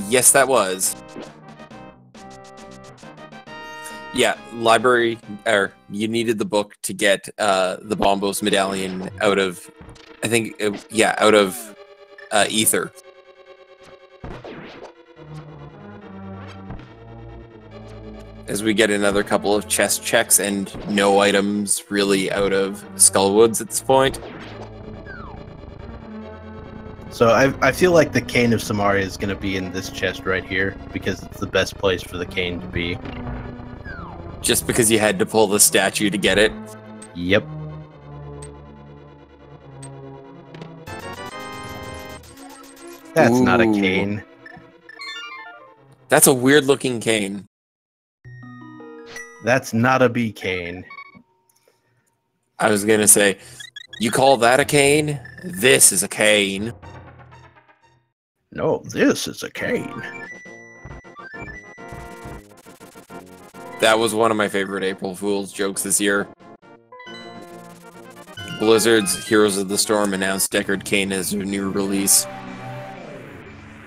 Yes, that was. Yeah, library, or you needed the book to get the Bombos medallion out of, I think, out of Ether. As we get another couple of chest checks and no items really out of Skullwoods at this point. So I feel like the Cane of Samaria is going to be in this chest right here, because it's the best place for the cane to be. Just because you had to pull the statue to get it? Yep. That's not a cane. That's a weird looking cane. That's not a bee cane. I was gonna say, you call that a cane? This is a cane. No, this is a cane. That was one of my favorite April Fool's jokes this year. Blizzard's Heroes of the Storm announced Deckard Cain as their new release.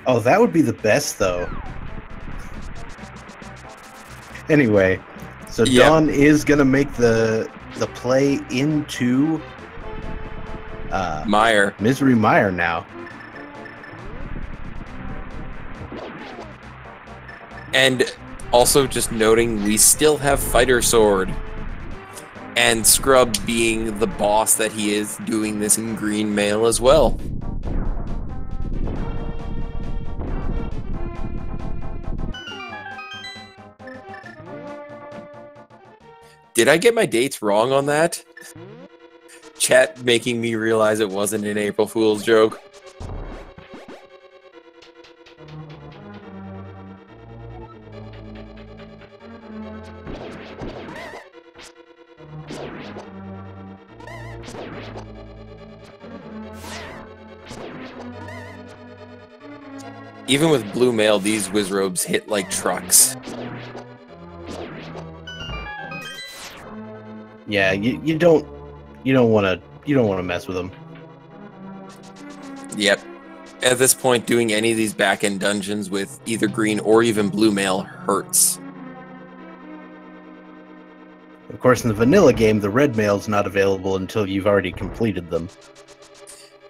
Oh, that would be the best, though. Anyway, so Yep. Dawn is gonna make the play into Meyer. Misery Mire now. And also just noting, we still have Fighter Sword. And Scrub, being the boss that he is, doing this in green mail as well. Did I get my dates wrong on that? Chat making me realize it wasn't an April Fool's joke. Even with blue mail, these Wizrobes hit like trucks. Yeah, you don't want to mess with them. Yep. At this point, doing any of these back-end dungeons with either green or even blue mail hurts. Of course, in the vanilla game, the red mail's not available until you've already completed them.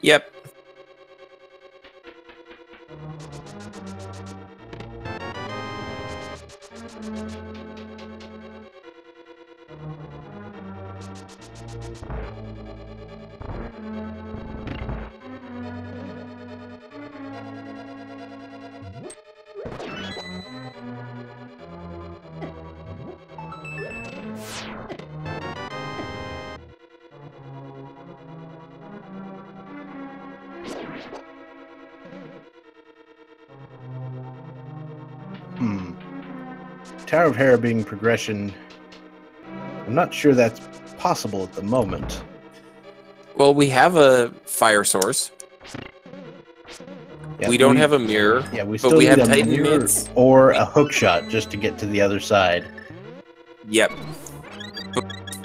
Yep. Tower of Harrowing progression. I'm not sure that's possible at the moment. Well, we have a fire source. Yeah, we don't have a mirror. Yeah, we but still we need have a Titan mirror mids. or a hook shot just to get to the other side. Yep.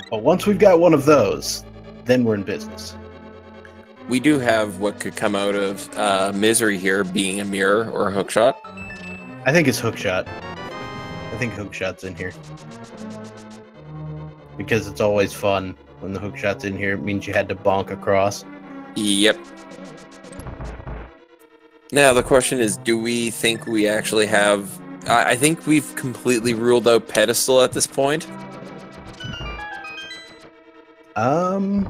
But once we've got one of those, then we're in business. We do have what could come out of Misery here, being a mirror or a hook shot. I think it's hook shot. I think hook shot's in here. Because it's always fun when the hook shot's in here. It means you had to bonk across. Yep. Now, the question is, do we think we actually have... I think we've completely ruled out pedestal at this point. I'm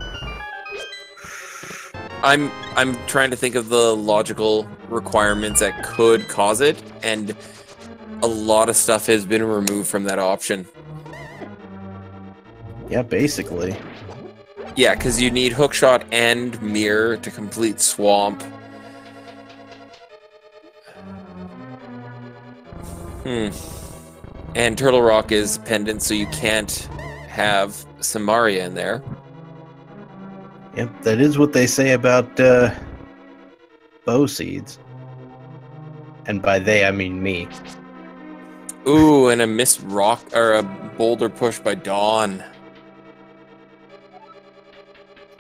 trying to think of the logical requirements that could cause it, and a lot of stuff has been removed from that option. Yeah, basically. Yeah, because you need hookshot and mirror to complete swamp. And Turtle Rock is pendant, so you can't have Samaria in there. Yep, that is what they say about bow seeds. And by they, I mean me. Ooh, and a missed rock or a boulder push by Dawn.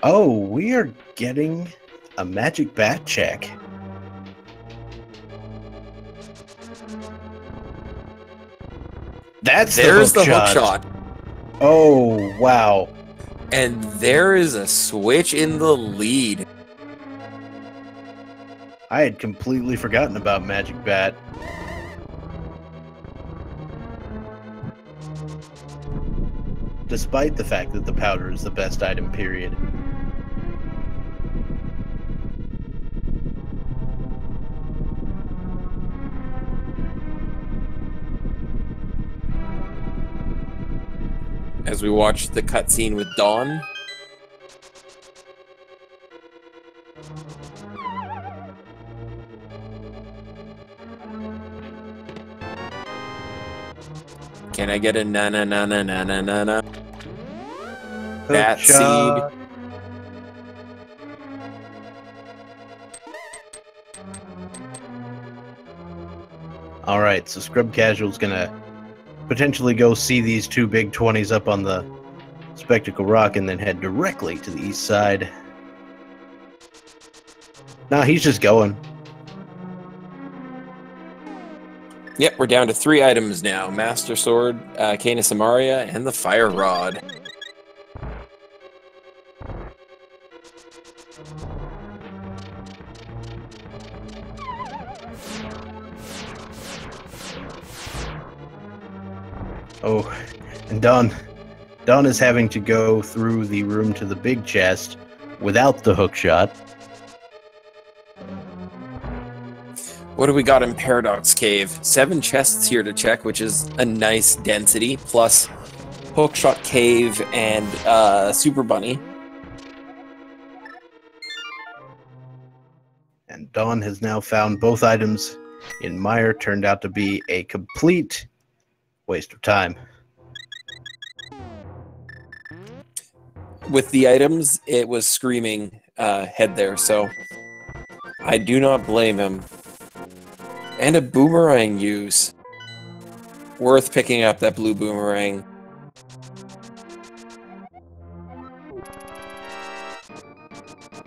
Oh, we are getting a magic bat check. There's the hook shot. Oh, wow. And there is a switch in the lead. I had completely forgotten about Magic Bat. Despite the fact that the powder is the best item, period. As we watch the cutscene with Dawn. Can I get a na na na na na na na na? Bat seed. All right, so ScrubCasual's gonna potentially go see these two big 20s up on the Spectacle Rock and then head directly to the east side. Nah, he's just going. Yep, we're down to 3 items now. Master Sword, Cane of Samaria, and the Fire Rod. Oh, and Dawn is having to go through the room to the big chest without the hook shot. What do we got in Paradox Cave? 7 chests here to check, which is a nice density, plus Hookshot Cave and Super Bunny. And Dawn has now found both items in Mire. Turned out to be a complete waste of time. With the items, it was screaming head there, so I do not blame him. And a boomerang use. Worth picking up that blue boomerang.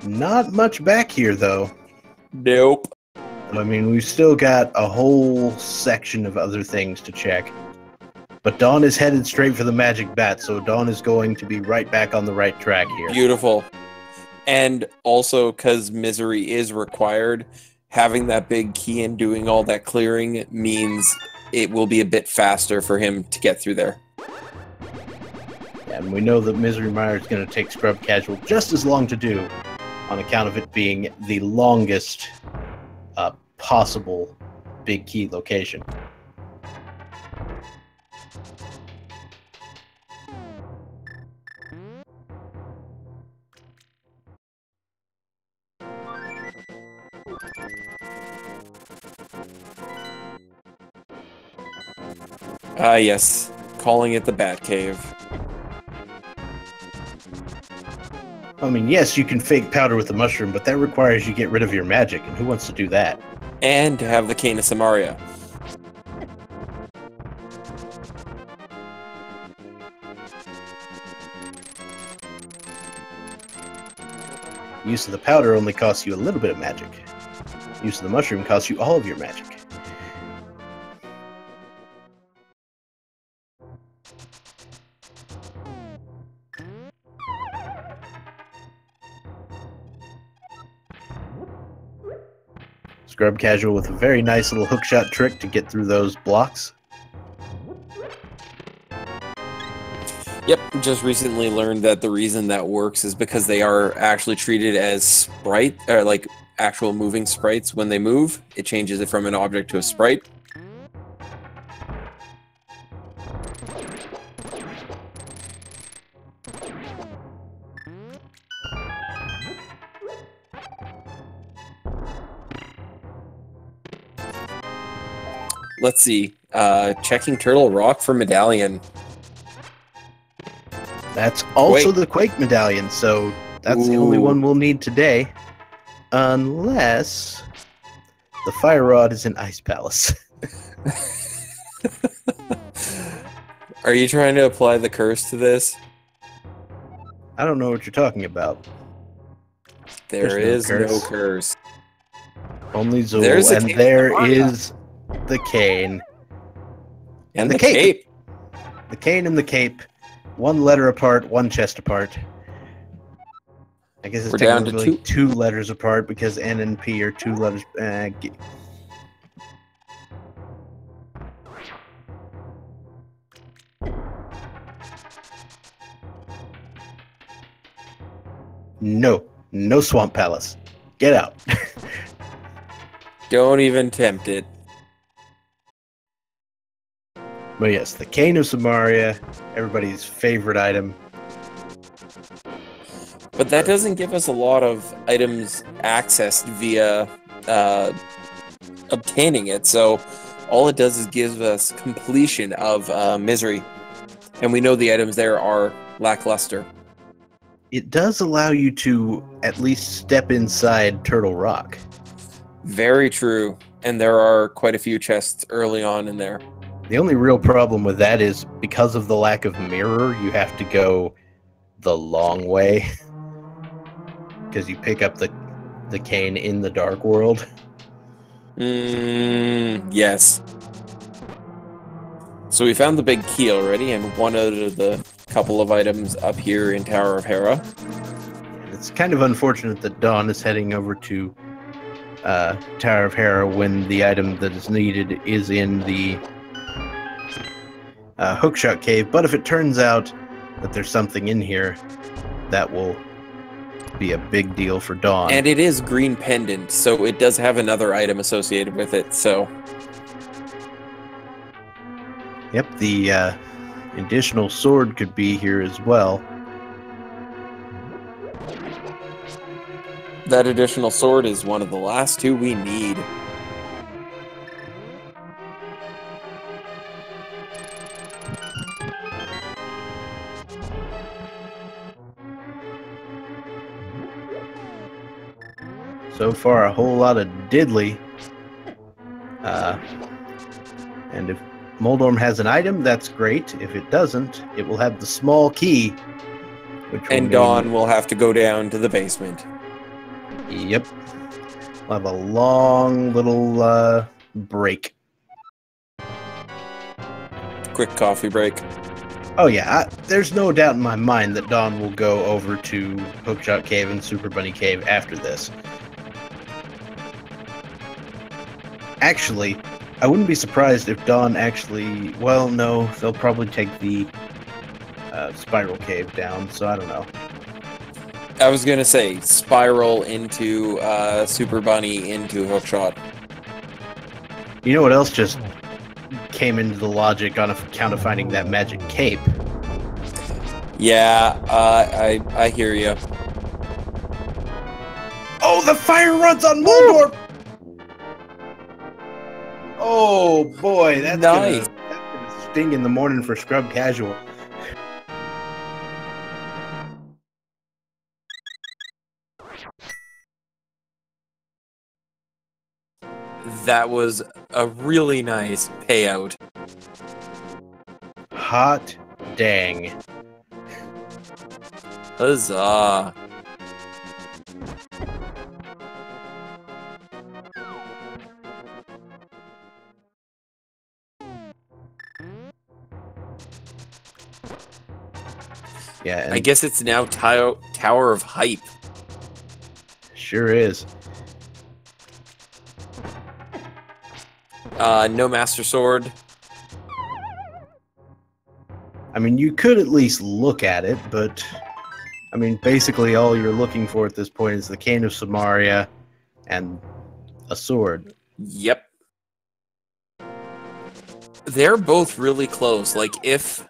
Not much back here, though. Nope. I mean, we've still got a whole section of other things to check. But Dawn is headed straight for the magic bat, so Dawn is going to be right back on the right track here. Beautiful. And also, because misery is required, having that big key and doing all that clearing means it will be a bit faster for him to get through there. And we know that Misery Mire is going to take ScrubCasual just as long to do, on account of it being the longest possible big key location. Yes. Calling it the Bat Cave. I mean, yes, you can fake powder with the mushroom, but that requires you get rid of your magic, and who wants to do that? And to have the Cane of Samaria. Use of the powder only costs you a little bit of magic. Use of the mushroom costs you all of your magic. ScrubCasual with a very nice little hookshot trick to get through those blocks. Yep, just recently learned that the reason that works is because they are actually treated as sprite, or like actual moving sprites. When they move, it changes it from an object to a sprite. Let's see. Checking Turtle Rock for Medallion. That's also Quake. the Quake medallion, so that's the only one we'll need today. Unless the Fire Rod is in Ice Palace. Are you trying to apply the curse to this? I don't know what you're talking about. There is no curse. Only Zool, There's a and cane there Samaria. is the cane. And the cape. The cane and the cape. One letter apart, one chest apart. I guess it's We're down to technically two letters apart because N and P are 2 letters. No Swamp Palace. Get out. Don't even tempt it. But yes, the Cane of Samaria, everybody's favorite item. But that doesn't give us a lot of items accessed via obtaining it. So all it does is give us completion of Misery. And we know the items there are lackluster. It does allow you to at least step inside Turtle Rock. Very true. And there are quite a few chests early on in there. The only real problem with that is because of the lack of mirror, you have to go the long way. Because you pick up the cane in the Dark World. Yes. So we found the big key already, and one out of the couple of items up here in Tower of Hera. It's kind of unfortunate that Dawn is heading over to Tower of Hera when the item that is needed is in the Hookshot Cave, but if it turns out that there's something in here, that will be a big deal for Dawn. And it is green pendant, so it does have another item associated with it, so... Yep, the additional sword could be here as well. That additional sword is one of the last two we need. So far, a whole lot of diddly. And if Moldorm has an item, that's great. If it doesn't, it will have the small key. Which And Dawn will have to go down to the basement. Yep. We'll have a long little break. Quick coffee break. Oh yeah, there's no doubt in my mind that Dawn will go over to Hookshot Cave and Super Bunny Cave after this. Actually, I wouldn't be surprised if Dawn actually... Well, no, they'll probably take the Spiral Cave down, so I don't know. I was gonna say, spiral into Super Bunny into Hookshot. You know what else just came into the logic on account of finding that magic cape? Yeah, I hear you. Oh, the fire runs on Moldorm! Oh boy, that's nice. Gonna sting in the morning for ScrubCasual. That was a really nice payout. Hot dang. Huzzah. Yeah, I guess it's now Tower of Hype. Sure is. No Master Sword. I mean, you could at least look at it, but... I mean, basically all you're looking for at this point is the Cane of Samaria and a sword. Yep. They're both really close. Like, if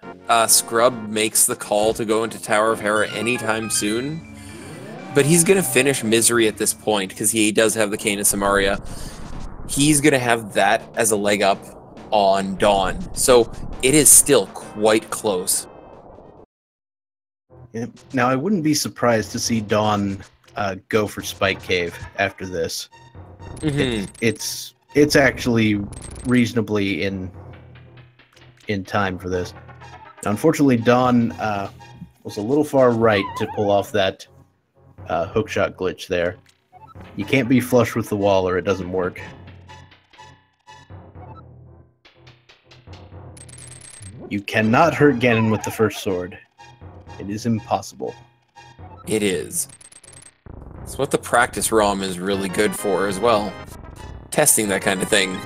Scrub makes the call to go into Tower of Hera anytime soon, but he's going to finish Misery at this point, because he does have the Cane of Samaria. He's going to have that as a leg up on Dawn. So, it is still quite close. Yeah. Now, I wouldn't be surprised to see Dawn go for Spike Cave after this. Mm-hmm. It's actually reasonably in time for this. Unfortunately, Dawn was a little far right to pull off that hookshot glitch there. You can't be flush with the wall or it doesn't work. You cannot hurt Ganon with the first sword. It is impossible. It is. It's what the practice ROM is really good for as well. Testing that kind of thing.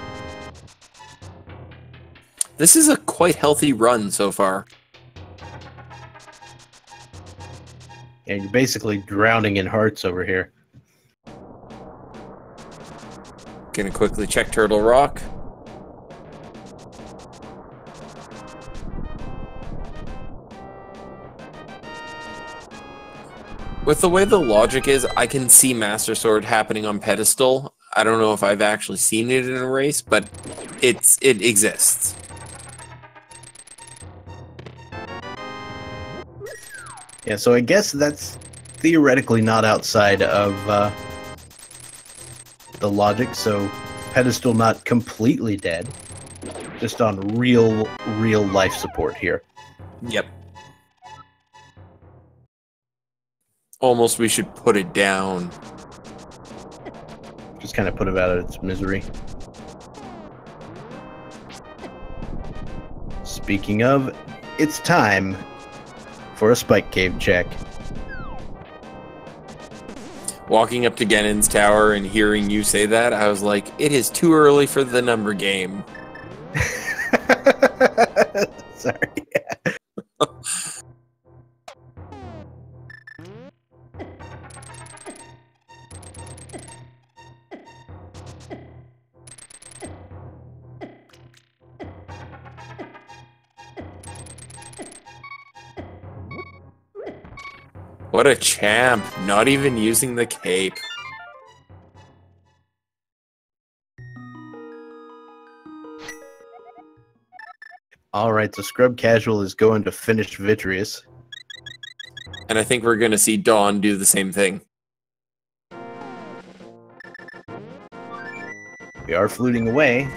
This is a quite healthy run so far. And you're basically drowning in hearts over here. Gonna quickly check Turtle Rock. With the way the logic is, I can see Master Sword happening on pedestal. I don't know if I've actually seen it in a race, but it exists. Yeah, so I guess that's theoretically not outside of the logic, so pedestal not completely dead, just on real life support here. Yep. Almost we should put it down. Just kind of put it out of its misery. Speaking of, it's time for a Spike Cave check. Walking up to Ganon's tower and hearing you say that, I was like, it is too early for the number game. Sorry. What a champ, not even using the cape. Alright, so ScrubCasual is going to finish Vitreous. And I think we're going to see Dawn do the same thing. We are fluting away.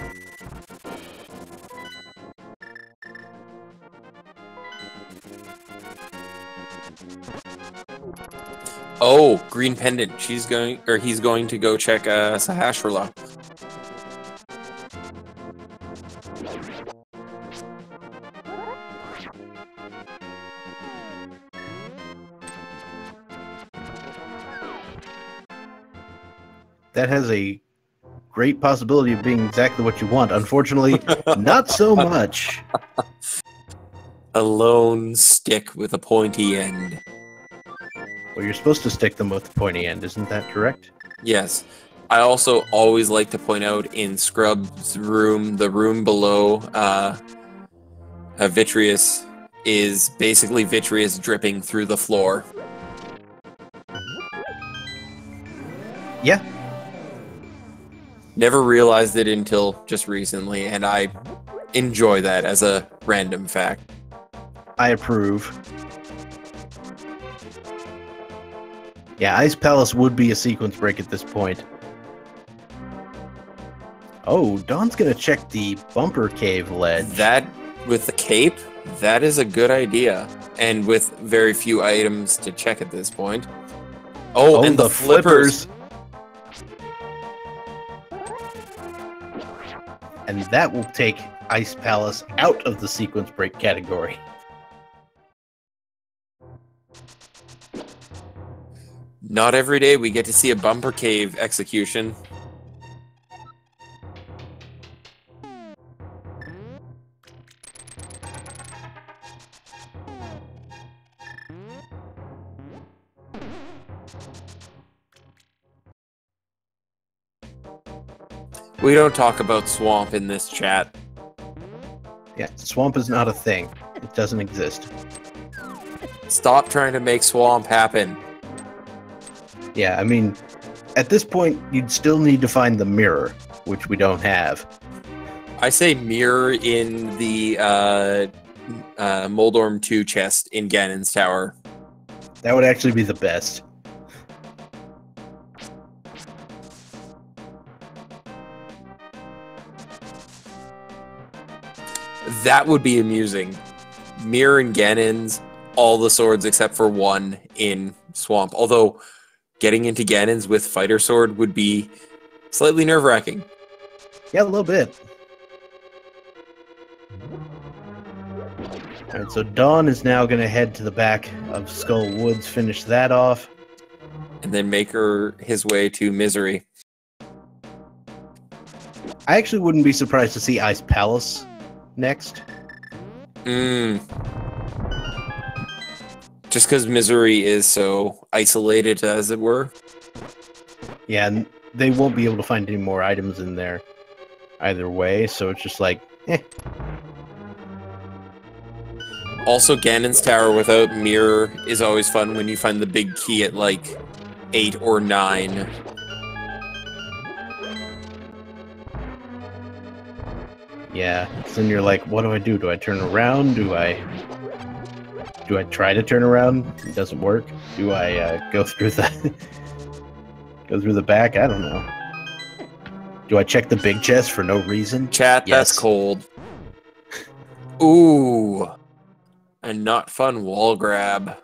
Oh, green pendant. He's going to go check Sahasrahla. That has a great possibility of being exactly what you want. Unfortunately, not so much. A lone stick with a pointy end. Well, you're supposed to stick them with the pointy end, isn't that correct? Yes. I also always like to point out in Scrub's room, the room below Vitreous is basically Vitreous dripping through the floor. Yeah. Never realized it until just recently, and I enjoy that as a random fact. I approve. Yeah, Ice Palace would be a sequence break at this point. Oh, Dawn's gonna check the bumper cave ledge. That, with the cape, that is a good idea. And with very few items to check at this point. Oh, and the flippers. And that will take Ice Palace out of the sequence break category. Not every day we get to see a bumper cave execution. We don't talk about swamp in this chat. Yeah, swamp is not a thing. It doesn't exist. Stop trying to make swamp happen. Yeah, I mean, at this point, you'd still need to find the mirror, which we don't have. I say mirror in the Moldorm 2 chest in Ganon's tower. That would actually be the best. That would be amusing. Mirror and Ganon's, all the swords except for one in Swamp. Although getting into Ganon's with Fighter Sword would be slightly nerve-wracking. Yeah, a little bit. Alright, so Dawn is now going to head to the back of Skull Woods, finish that off. And then make his way to Misery. I actually wouldn't be surprised to see Ice Palace next. Just because Misery is so isolated, as it were. Yeah, and they won't be able to find any more items in there either way, so it's just like, eh. Also, Ganon's Tower without Mirror is always fun when you find the big key at, like, 8 or 9. Yeah, so then you're like, what do I do? Do I turn around? Do I try to turn around? It doesn't work. Do I go through the go through the back? I don't know. Do I check the big chest for no reason? Chat, Yes. That's cold. Ooh. A not fun wall grab.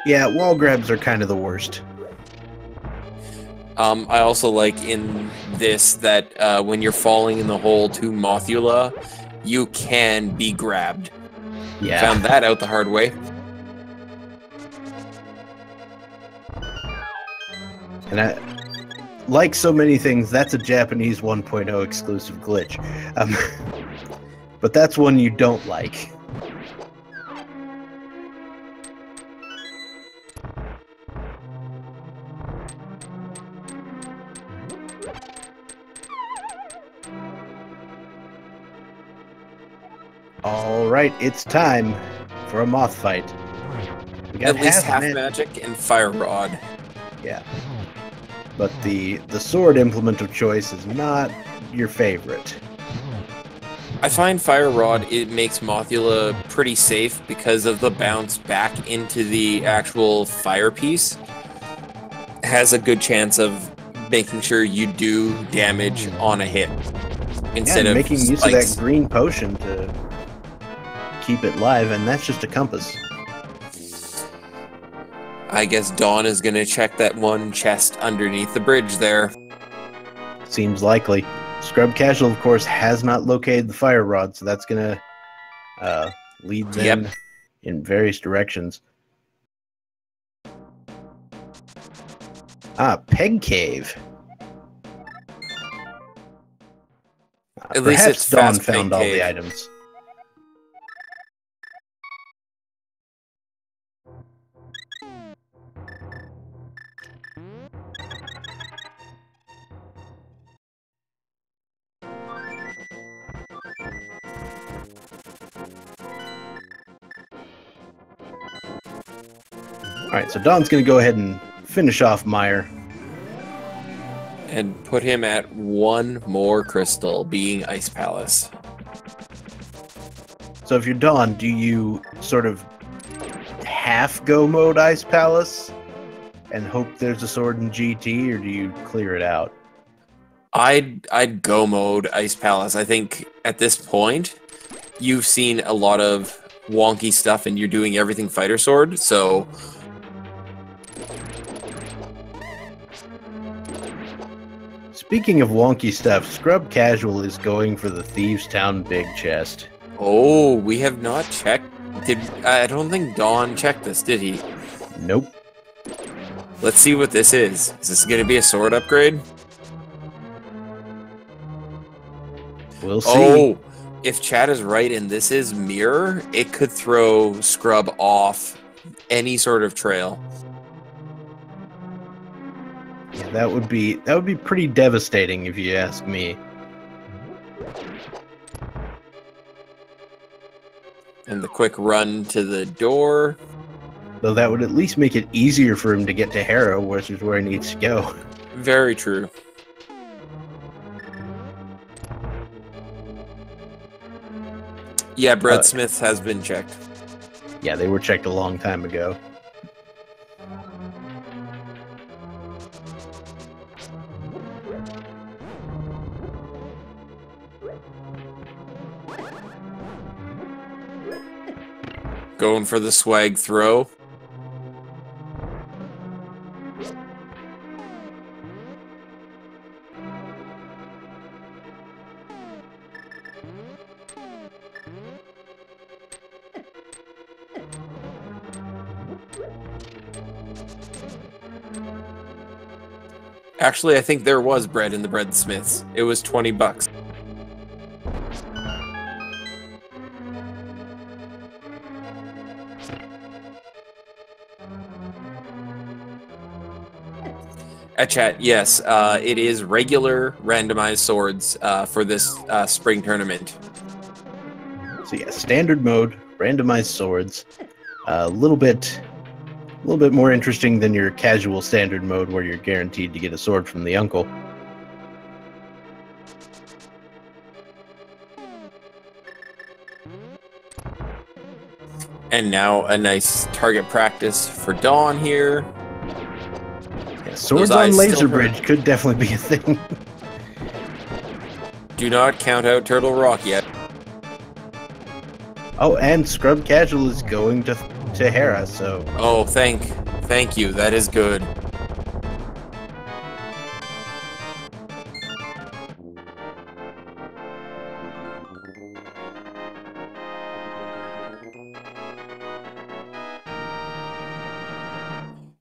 Yeah, wall grabs are kind of the worst. I also like in this that when you're falling in the hole to Mothula, you can be grabbed. Yeah. Found that out the hard way. And like so many things, that's a Japanese 1.0 exclusive glitch. But that's one you don't like. Alright, it's time for a moth fight. We got At least half magic and fire rod. Yeah. But the sword implement of choice is not your favorite. I find fire rod, it makes Mothula pretty safe because of the bounce back into the actual fire piece. Has a good chance of making sure you do damage on a hit. Instead of making use of spikes. that green potion to keep it live, and that's just a compass. I guess Dawn is going to check that one chest underneath the bridge there. Seems likely. ScrubCasual, of course, has not located the fire rod, so that's going to lead them in various directions. Ah, Peg Cave. At least Perhaps it's Dawn fast found Peg all Cave. the items. Alright, so Dawn's going to go ahead and finish off Meyer. And put him at one more crystal, being Ice Palace. So if you're Dawn, do you sort of half go mode Ice Palace and hope there's a sword in GT, or do you clear it out? I'd go mode Ice Palace. I think at this point, you've seen a lot of wonky stuff and you're doing everything Fighter Sword, so... Speaking of wonky stuff, ScrubCasual is going for the Thieves' Town big chest. Oh, we have not checked. I don't think Dawn checked this, did he? Nope. Let's see what this is. Is this going to be a sword upgrade? We'll see. Oh, if Chad is right and this is Mirror, it could throw Scrub off any sort of trail. Yeah, that would be pretty devastating if you ask me. And the quick run to the door. Though that would at least make it easier for him to get to Harrow, which is where he needs to go. Very true. Yeah, Breadsmiths has been checked. Yeah, they were checked a long time ago. Going for the swag throw. Actually, I think there was bread in the Breadsmiths. It was $20. Chat, yes, it is regular randomized swords for this spring tournament. So yeah, standard mode, randomized swords, a little bit more interesting than your casual standard mode where you're guaranteed to get a sword from the uncle. And now a nice target practice for Dawn here. Yeah, swords on Laser Bridge could definitely be a thing. Do not count out Turtle Rock yet. Oh, and ScrubCasual is going to Hera, so... Oh, thank you. That is good.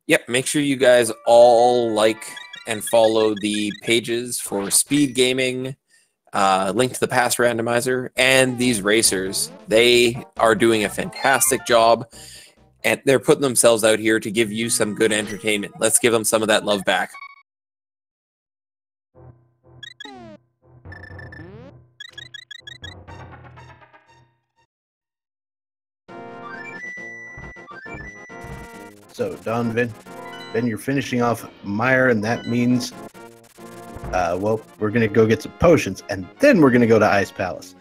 Yep, make sure you guys all like and follow the pages for Speed Gaming, Link to the Past Randomizer, and these racers. They are doing a fantastic job, and they're putting themselves out here to give you some good entertainment. Let's give them some of that love back. So, Ben, you're finishing off Meyer, and that means, well, we're going to go get some potions, and then we're going to go to Ice Palace.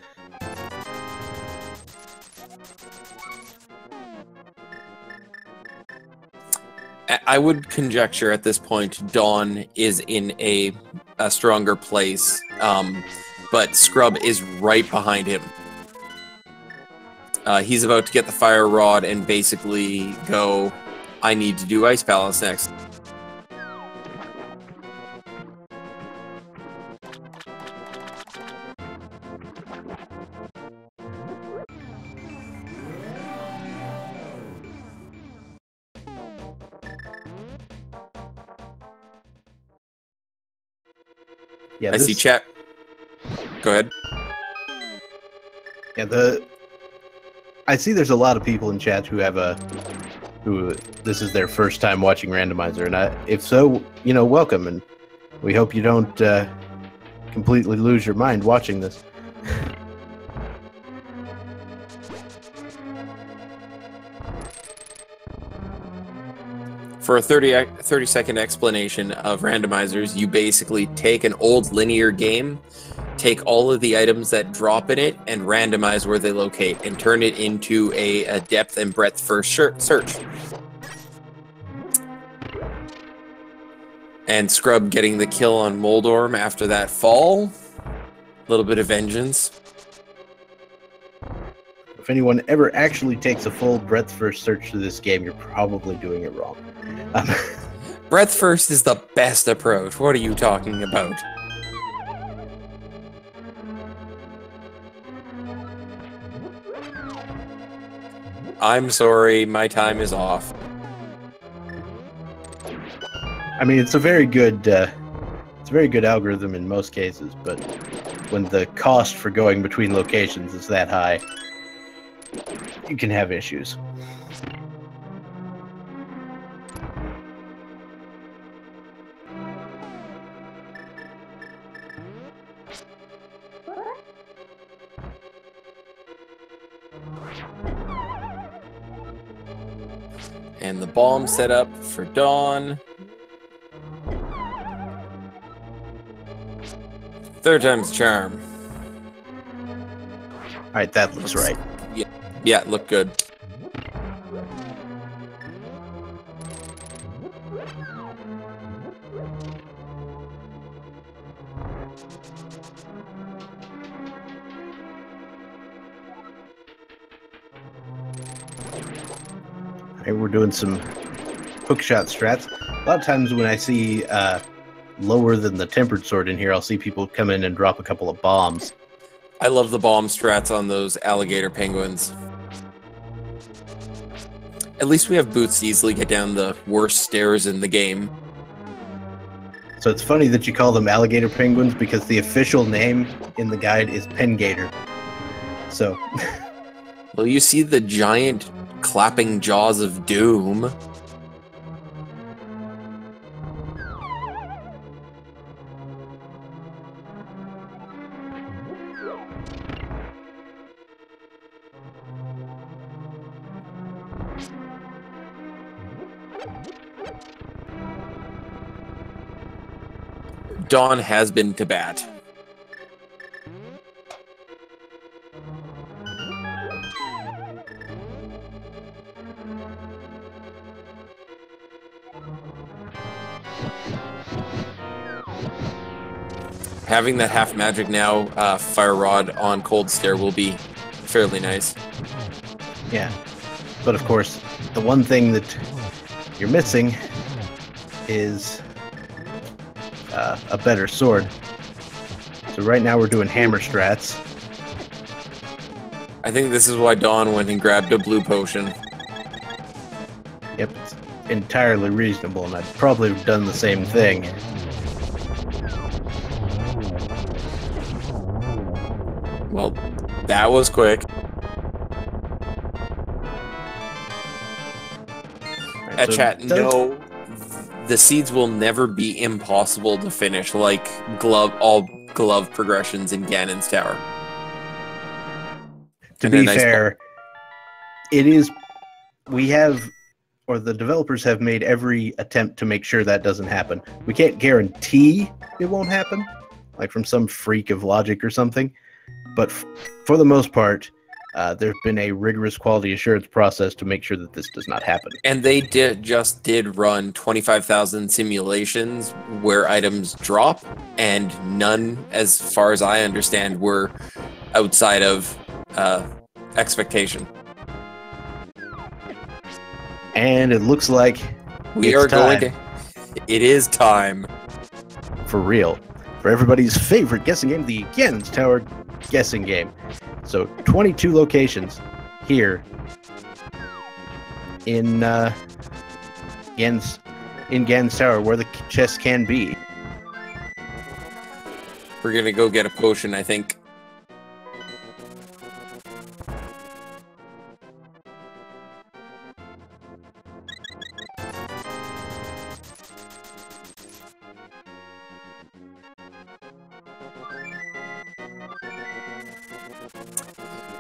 I would conjecture at this point Dawn is in a stronger place, but Scrub is right behind him. He's about to get the fire rod and basically go, I need to do Ice Palace next. Yeah, I see chat. Go ahead. Yeah, I see there's a lot of people in chat who have who this is their first time watching Randomizer, and if so, you know, welcome, and we hope you don't completely lose your mind watching this. For a 30-second explanation of randomizers, you basically take an old linear game, take all of the items that drop in it, and randomize where they locate, and turn it into a depth and breadth first search. And Scrub getting the kill on Moldorm after that fall. A little bit of vengeance. If anyone ever actually takes a full breadth first search to this game, you're probably doing it wrong. Breadth first is the best approach. What are you talking about? I'm sorry, my time is off. I mean, it's a very good algorithm in most cases, but when the cost for going between locations is that high, you can have issues. And the bomb set up for Dawn. Third time's charm. All right, that looks right. Yeah, look good. And we're doing some hookshot strats. A lot of times when I see lower than the tempered sword in here, I'll see people come in and drop a couple of bombs. I love the bomb strats on those alligator penguins. At least we have boots to easily get down the worst stairs in the game. So it's funny that you call them alligator penguins because the official name in the guide is pengator. So, Well, you see the giant clapping jaws of doom. Dawn has been to bat. Having that half magic now, Fire Rod on Cold Stare will be fairly nice. yeah. But of course, the one thing that you're missing is a better sword. So right now we're doing hammer strats. I think this is why Dawn went and grabbed a blue potion. Yep, it's entirely reasonable, and I'd probably have done the same thing. Well, that was quick. So Chat, no, the seeds will never be impossible to finish like all glove progressions in Ganon's Tower. To be fair, it is, the developers have made every attempt to make sure that doesn't happen. We can't guarantee it won't happen, like from some freak of logic or something, but for the most part, there's been a rigorous quality assurance process to make sure that this does not happen. And they just did run 25,000 simulations where items drop, and none, as far as I understand, were outside of expectation. And it looks like we are going to. It is time. For real. For everybody's favorite guessing game, the Ganon's Tower guessing game. So 22 locations here in Ganon's Tower where the chest can be. We're gonna go get a potion, I think.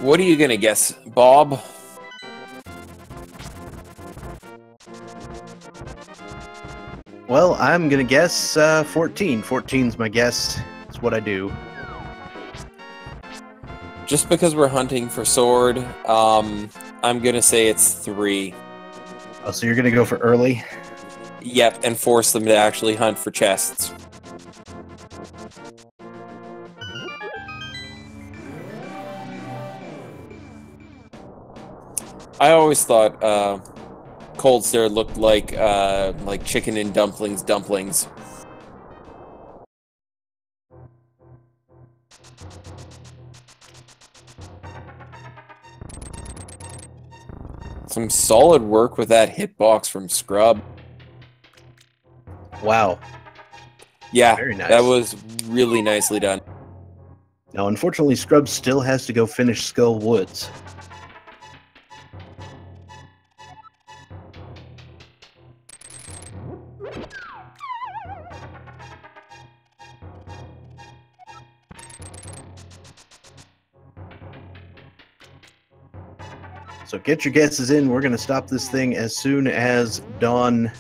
What are you gonna guess, Bob? Well, I'm gonna guess 14. 14's my guess. It's what I do. Just because we're hunting for sword, I'm gonna say it's 3. Oh, so you're gonna go for early? Yep, and force them to actually hunt for chests. I always thought Cold Stare looked like chicken and dumplings. Some solid work with that hitbox from Scrub. Wow. Yeah, very nice. That was really nicely done. Now, unfortunately, Scrub still has to go finish Skull Woods. So get your guesses in. We're going to stop this thing as soon as Dawn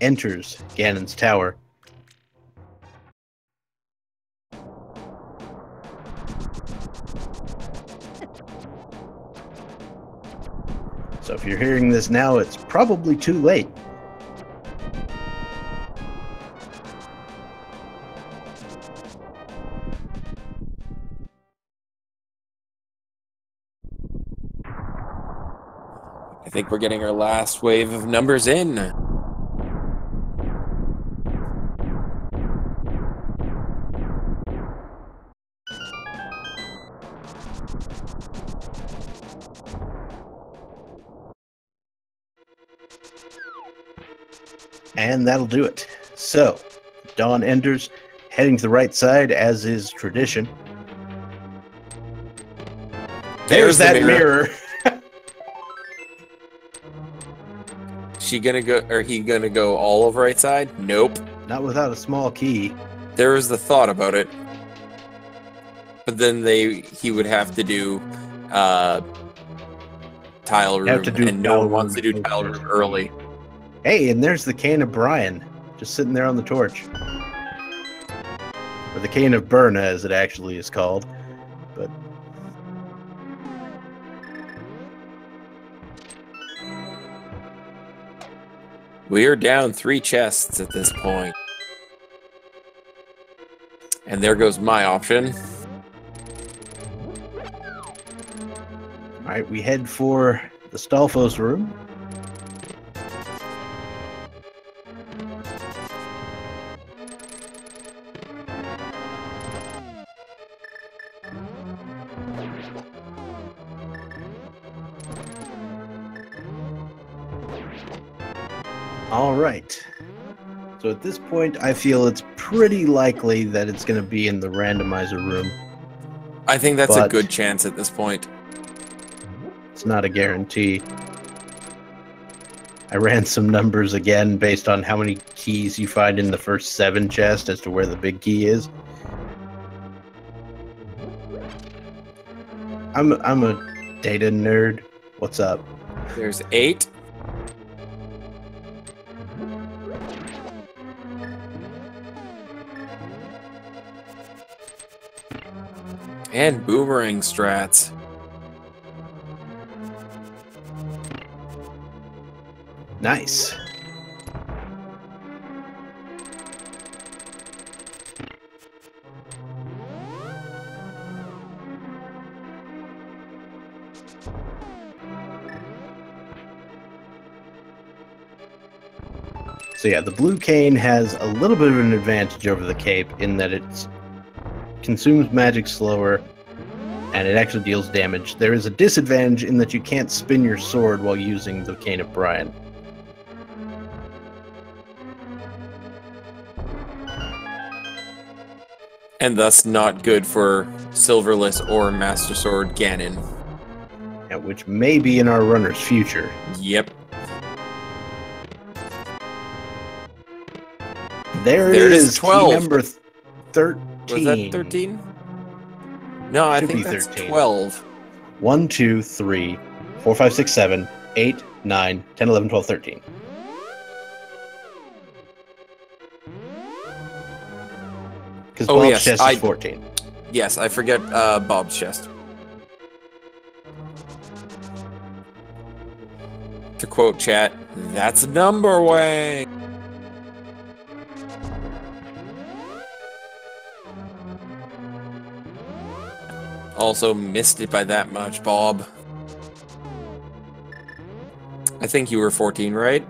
enters Ganon's Tower. So if you're hearing this now, it's probably too late. I think we're getting our last wave of numbers in. And that'll do it. So, Dawn enters, heading to the right side, as is tradition. There's the that mirror. She gonna go, or he gonna go all over right side? Nope. Not without a small key. There was the thought about it, but then he would have to do tile room, and no one wants to do tile room early. Hey, and there's the cane of Brian, just sitting there on the torch. Or the cane of Berna, as it actually is called. But we're down 3 chests at this point. And there goes my option. Alright, we head for the Stalfos room. All right. So at this point, I feel it's pretty likely that it's going to be in the randomizer room. I think that's a good chance at this point. It's not a guarantee. I ran some numbers again based on how many keys you find in the first 7 chests as to where the big key is. I'm a data nerd. What's up? There's 8. And boomerang strats. Nice. So yeah, the blue cane has a little bit of an advantage over the cape in that it consumes magic slower and it actually deals damage. There is a disadvantage in that you can't spin your sword while using the Cane of Brian. And thus not good for Silverless or Master Sword Ganon. Yeah, which may be in our runner's future. Yep. There it is, 12. Key number 13. Was that 13? No, I think that's 13. 12. 1, 2, 3, 4, 5, 6, 7, 8, 9, 10, 11, 12, 13. Because Bob's chest is 14. Yes, I forget Bob's chest. To quote chat, that's number way. Also missed it by that much, Bob. I think you were 14, right?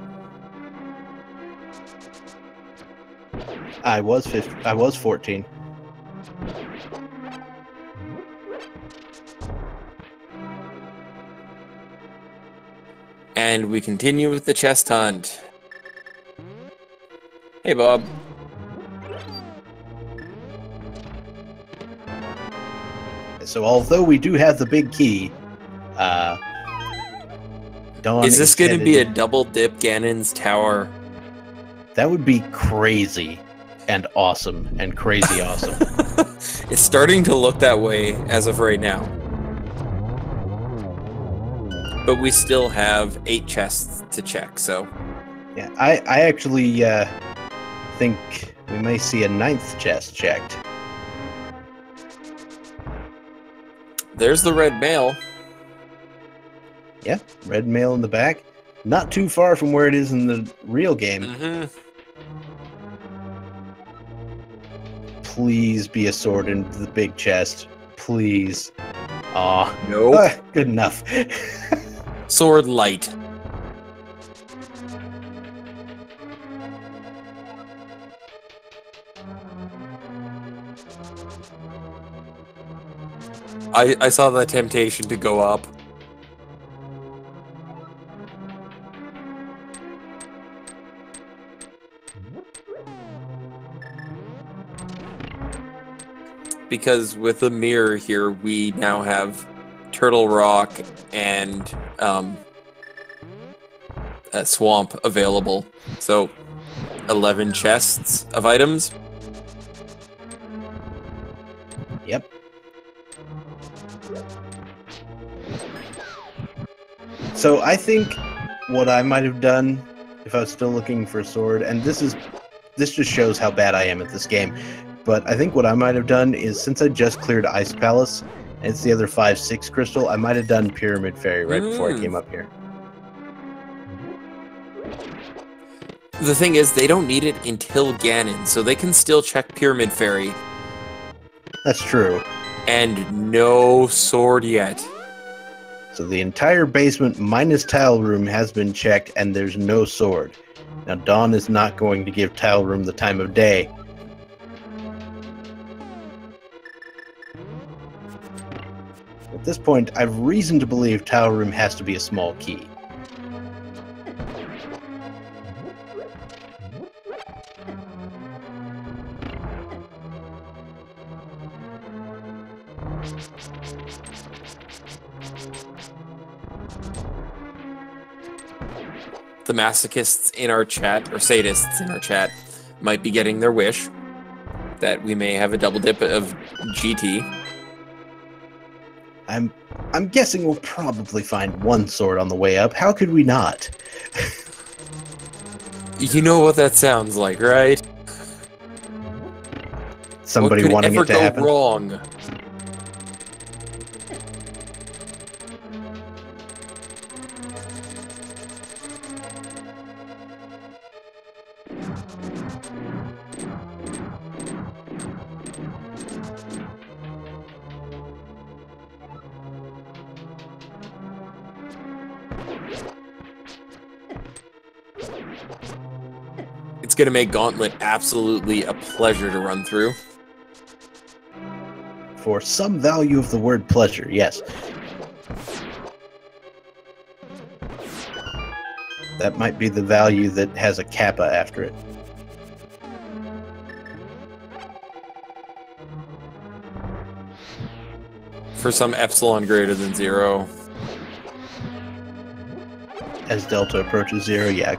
I was 14. And we continue with the chest hunt. Hey, Bob. So although we do have the big key, Dawn is this going to be a double dip Ganon's tower? That would be crazy and awesome and crazy awesome. It's starting to look that way as of right now. But we still have 8 chests to check, so... Yeah, I actually think we may see a 9th chest checked. There's the red mail. Yeah, red mail in the back. Not too far from where it is in the real game. Mm-hmm. Please be a sword in the big chest. Please. Aw. Nope. Good enough. Sword light. I saw the temptation to go up. Because with the mirror here, we now have Turtle Rock and a swamp available. So 11 chests of items. Yep. So I think what I might have done if I was still looking for a sword, and this just shows how bad I am at this game, but I think what I might have done is, since I just cleared Ice Palace, and it's the other 5-6 crystal, I might have done Pyramid Fairy right before I came up here. The thing is, they don't need it until Ganon, so they can still check Pyramid Fairy. That's true. And no sword yet. So the entire basement minus Tile Room has been checked, and there's no sword. Now, Dawn is not going to give Tile Room the time of day. At this point, I've reason to believe Tile Room has to be a small key. The masochists in our chat, or sadists in our chat, might be getting their wish that we may have a double dip of GT. I'm guessing we'll probably find one sword on the way up. How could we not? You know what that sounds like, right? Somebody wanting it to happen. What could ever go wrong? It's going to make Gauntlet absolutely a pleasure to run through. For some value of the word pleasure, yes. That might be the value that has a kappa after it. For some epsilon greater than 0. As delta approaches 0, yeah.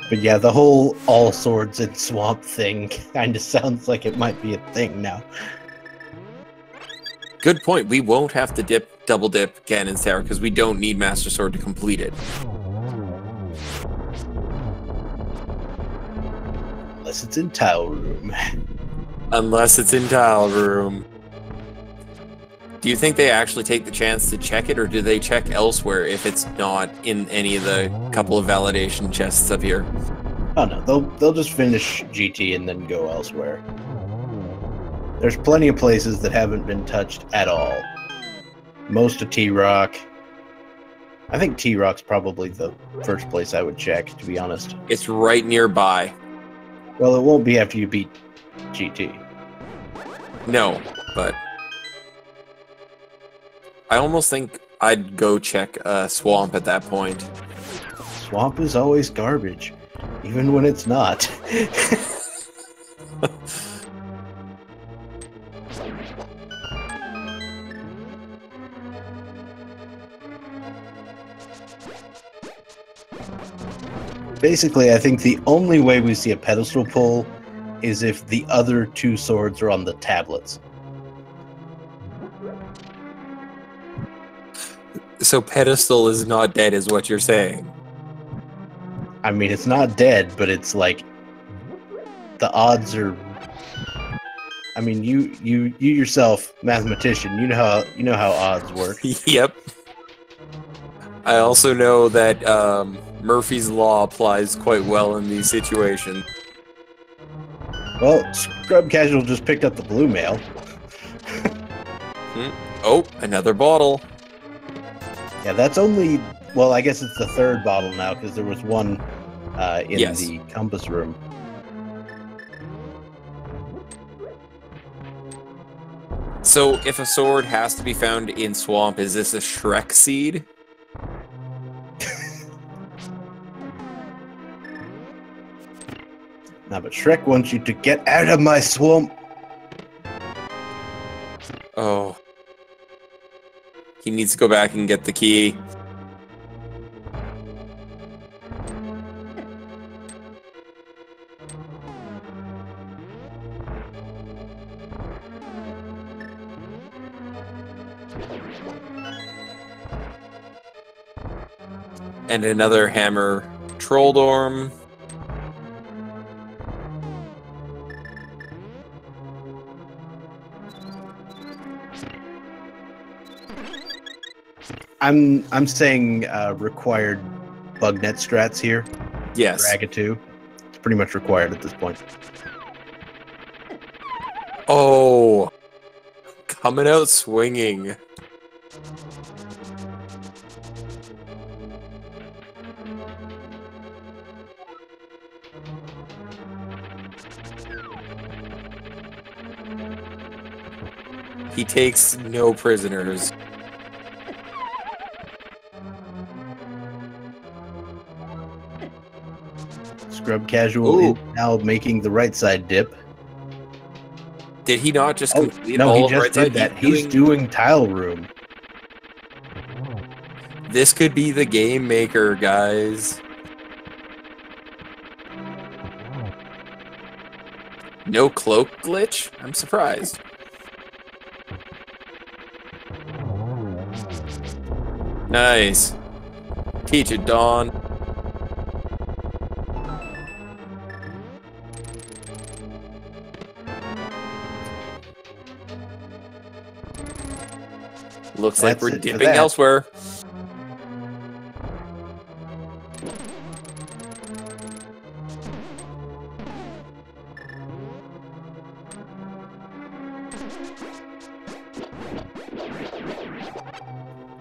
But yeah, the whole all swords and swamp thing kind of sounds like it might be a thing now. Good point. We won't have to double dip Ganon's Tower because we don't need Master Sword to complete it. Unless it's in Tile Room. Unless it's in Tile Room. Do you think they actually take the chance to check it, or do they check elsewhere if it's not in any of the couple of validation chests up here? Oh no, they'll just finish GT and then go elsewhere. There's plenty of places that haven't been touched at all. Most of T-Rock. I think T-Rock's probably the first place I would check, to be honest. It's right nearby. Well, it won't be after you beat GT. No, but I almost think I'd go check Swamp at that point. Swamp is always garbage, even when it's not. Basically, I think the only way we see a pedestal pull is if the other two swords are on the tablets. So Pedestal is not dead, is what you're saying? I mean, it's not dead, but it's like the odds are. I mean, you yourself, mathematician, you know how odds work. Yep. I also know that Murphy's Law applies quite well in these situations. Well, ScrubCasual just picked up the blue mail. Oh, another bottle. Yeah, that's only. Well, I guess it's the third bottle now because there was one in Yes. the compass room. So, if a sword has to be found in swamp, is this a Shrek seed? Now, but Shrek wants you to get out of my swamp. Oh. He needs to go back and get the key. And another hammer troll dorm. I'm saying required bug net strats here. Yes. For Aga 2. It's pretty much required at this point. Oh. Coming out swinging. He takes no prisoners. ScrubCasual is now making the right side dip. Did he not just complete no, all he of just right did side? that. He's doing tile room. This could be the game maker, guys. No cloak glitch? I'm surprised. Nice. Teach it, Dawn. Looks like That's we're it for dipping that. elsewhere.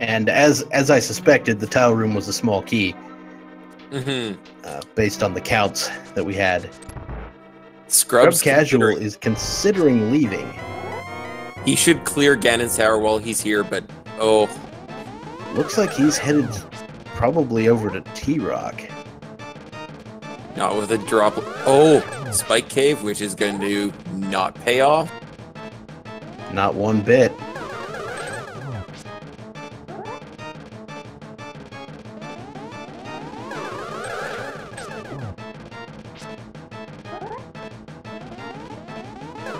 And as I suspected, the tile room was a small key, based on the counts that we had. ScrubCasual is considering leaving. He should clear Ganon's Tower while he's here, but oh. Looks like he's headed probably over to T-Rock. Not with a drop. Oh, Spike Cave, which is going to not pay off. Not one bit.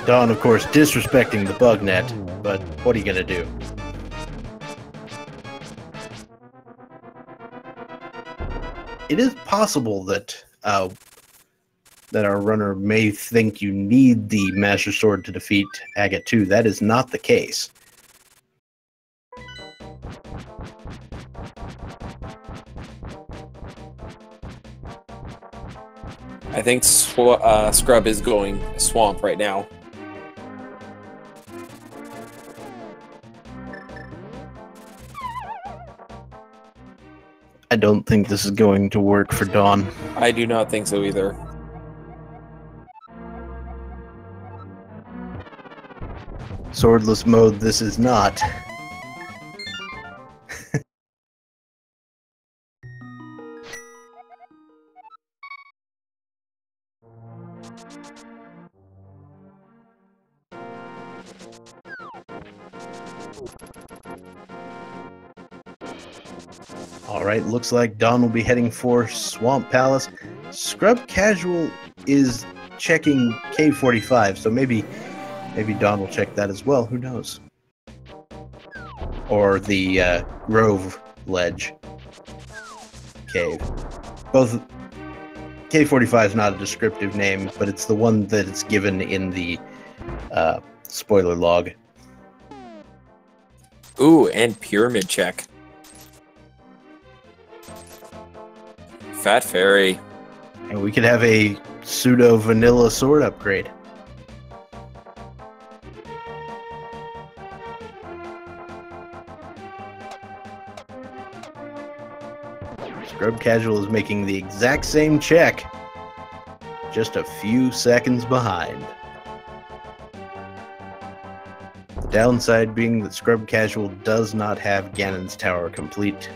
Dawn, of course, disrespecting the bug net, but what are you gonna do? It is possible that that our runner may think you need the Master Sword to defeat Aga 2. That is not the case. I think Scrub is going swamp right now. I don't think this is going to work for Dawn. I do not think so either. Swordless mode, this is not. Alright, looks like Dawn will be heading for Swamp Palace. ScrubCasual is checking Cave 45, so maybe Dawn will check that as well, who knows? Or the Grove ledge cave. Both Cave 45 is not a descriptive name, but it's the one that it's given in the spoiler log. Ooh, and pyramid check. Fat Fairy. And we could have a pseudo vanilla sword upgrade. ScrubCasual is making the exact same check, just a few seconds behind. The downside being that ScrubCasual does not have Ganon's Tower complete.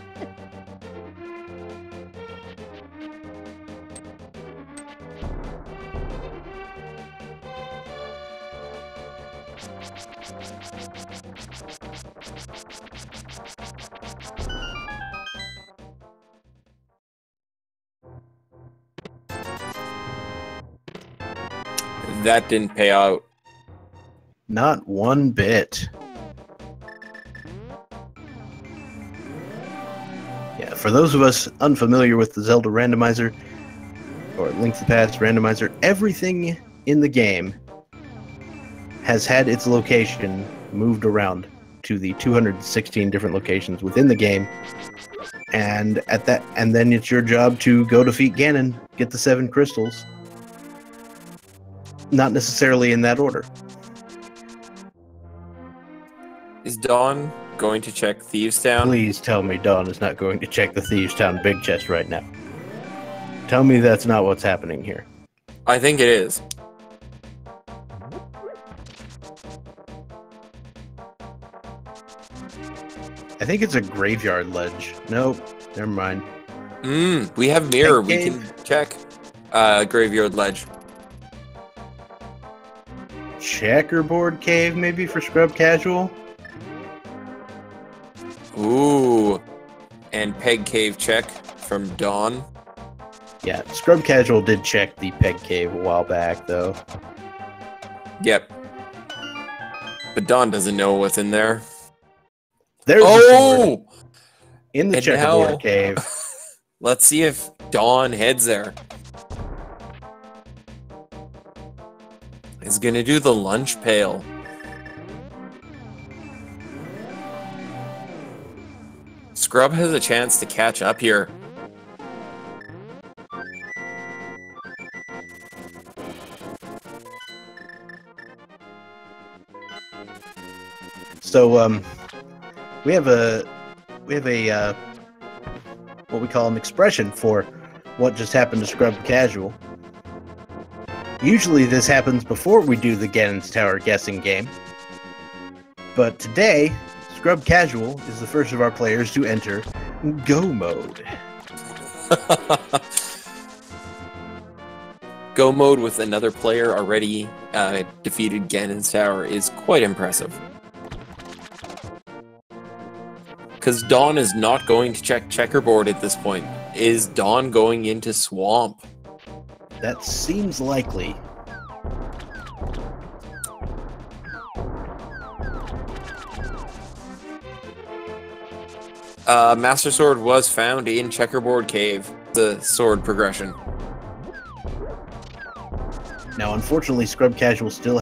That didn't pay out. Not one bit. Yeah, for those of us unfamiliar with the Zelda Randomizer, or Link to the Past Randomizer, everything in the game has had its location moved around to the 216 different locations within the game, and then it's your job to go defeat Ganon, get the 7 crystals. Not necessarily in that order. Is Dawn going to check Thieves Town? Please tell me Dawn is not going to check the Thieves Town big chest right now. Tell me that's not what's happening here. I think it is. I think it's a graveyard ledge. Nope, never mind. We have mirror. Peg We cave? can check graveyard ledge. Checkerboard cave, maybe, for ScrubCasual? Ooh. And peg cave check from Dawn. Yeah, ScrubCasual did check the peg cave a while back, though. Yep. But Dawn doesn't know what's in there. There's the sword Oh! in the And checkerboard now- cave. Let's see if Dawn heads there. Is gonna do the lunch pail. Scrub has a chance to catch up here. So, we have a what we call an expression for what just happened to ScrubCasual. Usually this happens before we do the Ganon's Tower guessing game. But today, ScrubCasual is the first of our players to enter Go mode. Go mode with another player already defeated Ganon's Tower is quite impressive. Because Dawn is not going to check checkerboard at this point. Is Dawn going into swamp? That seems likely. Master Sword was found in checkerboard cave. The sword progression. Now, unfortunately, ScrubCasual still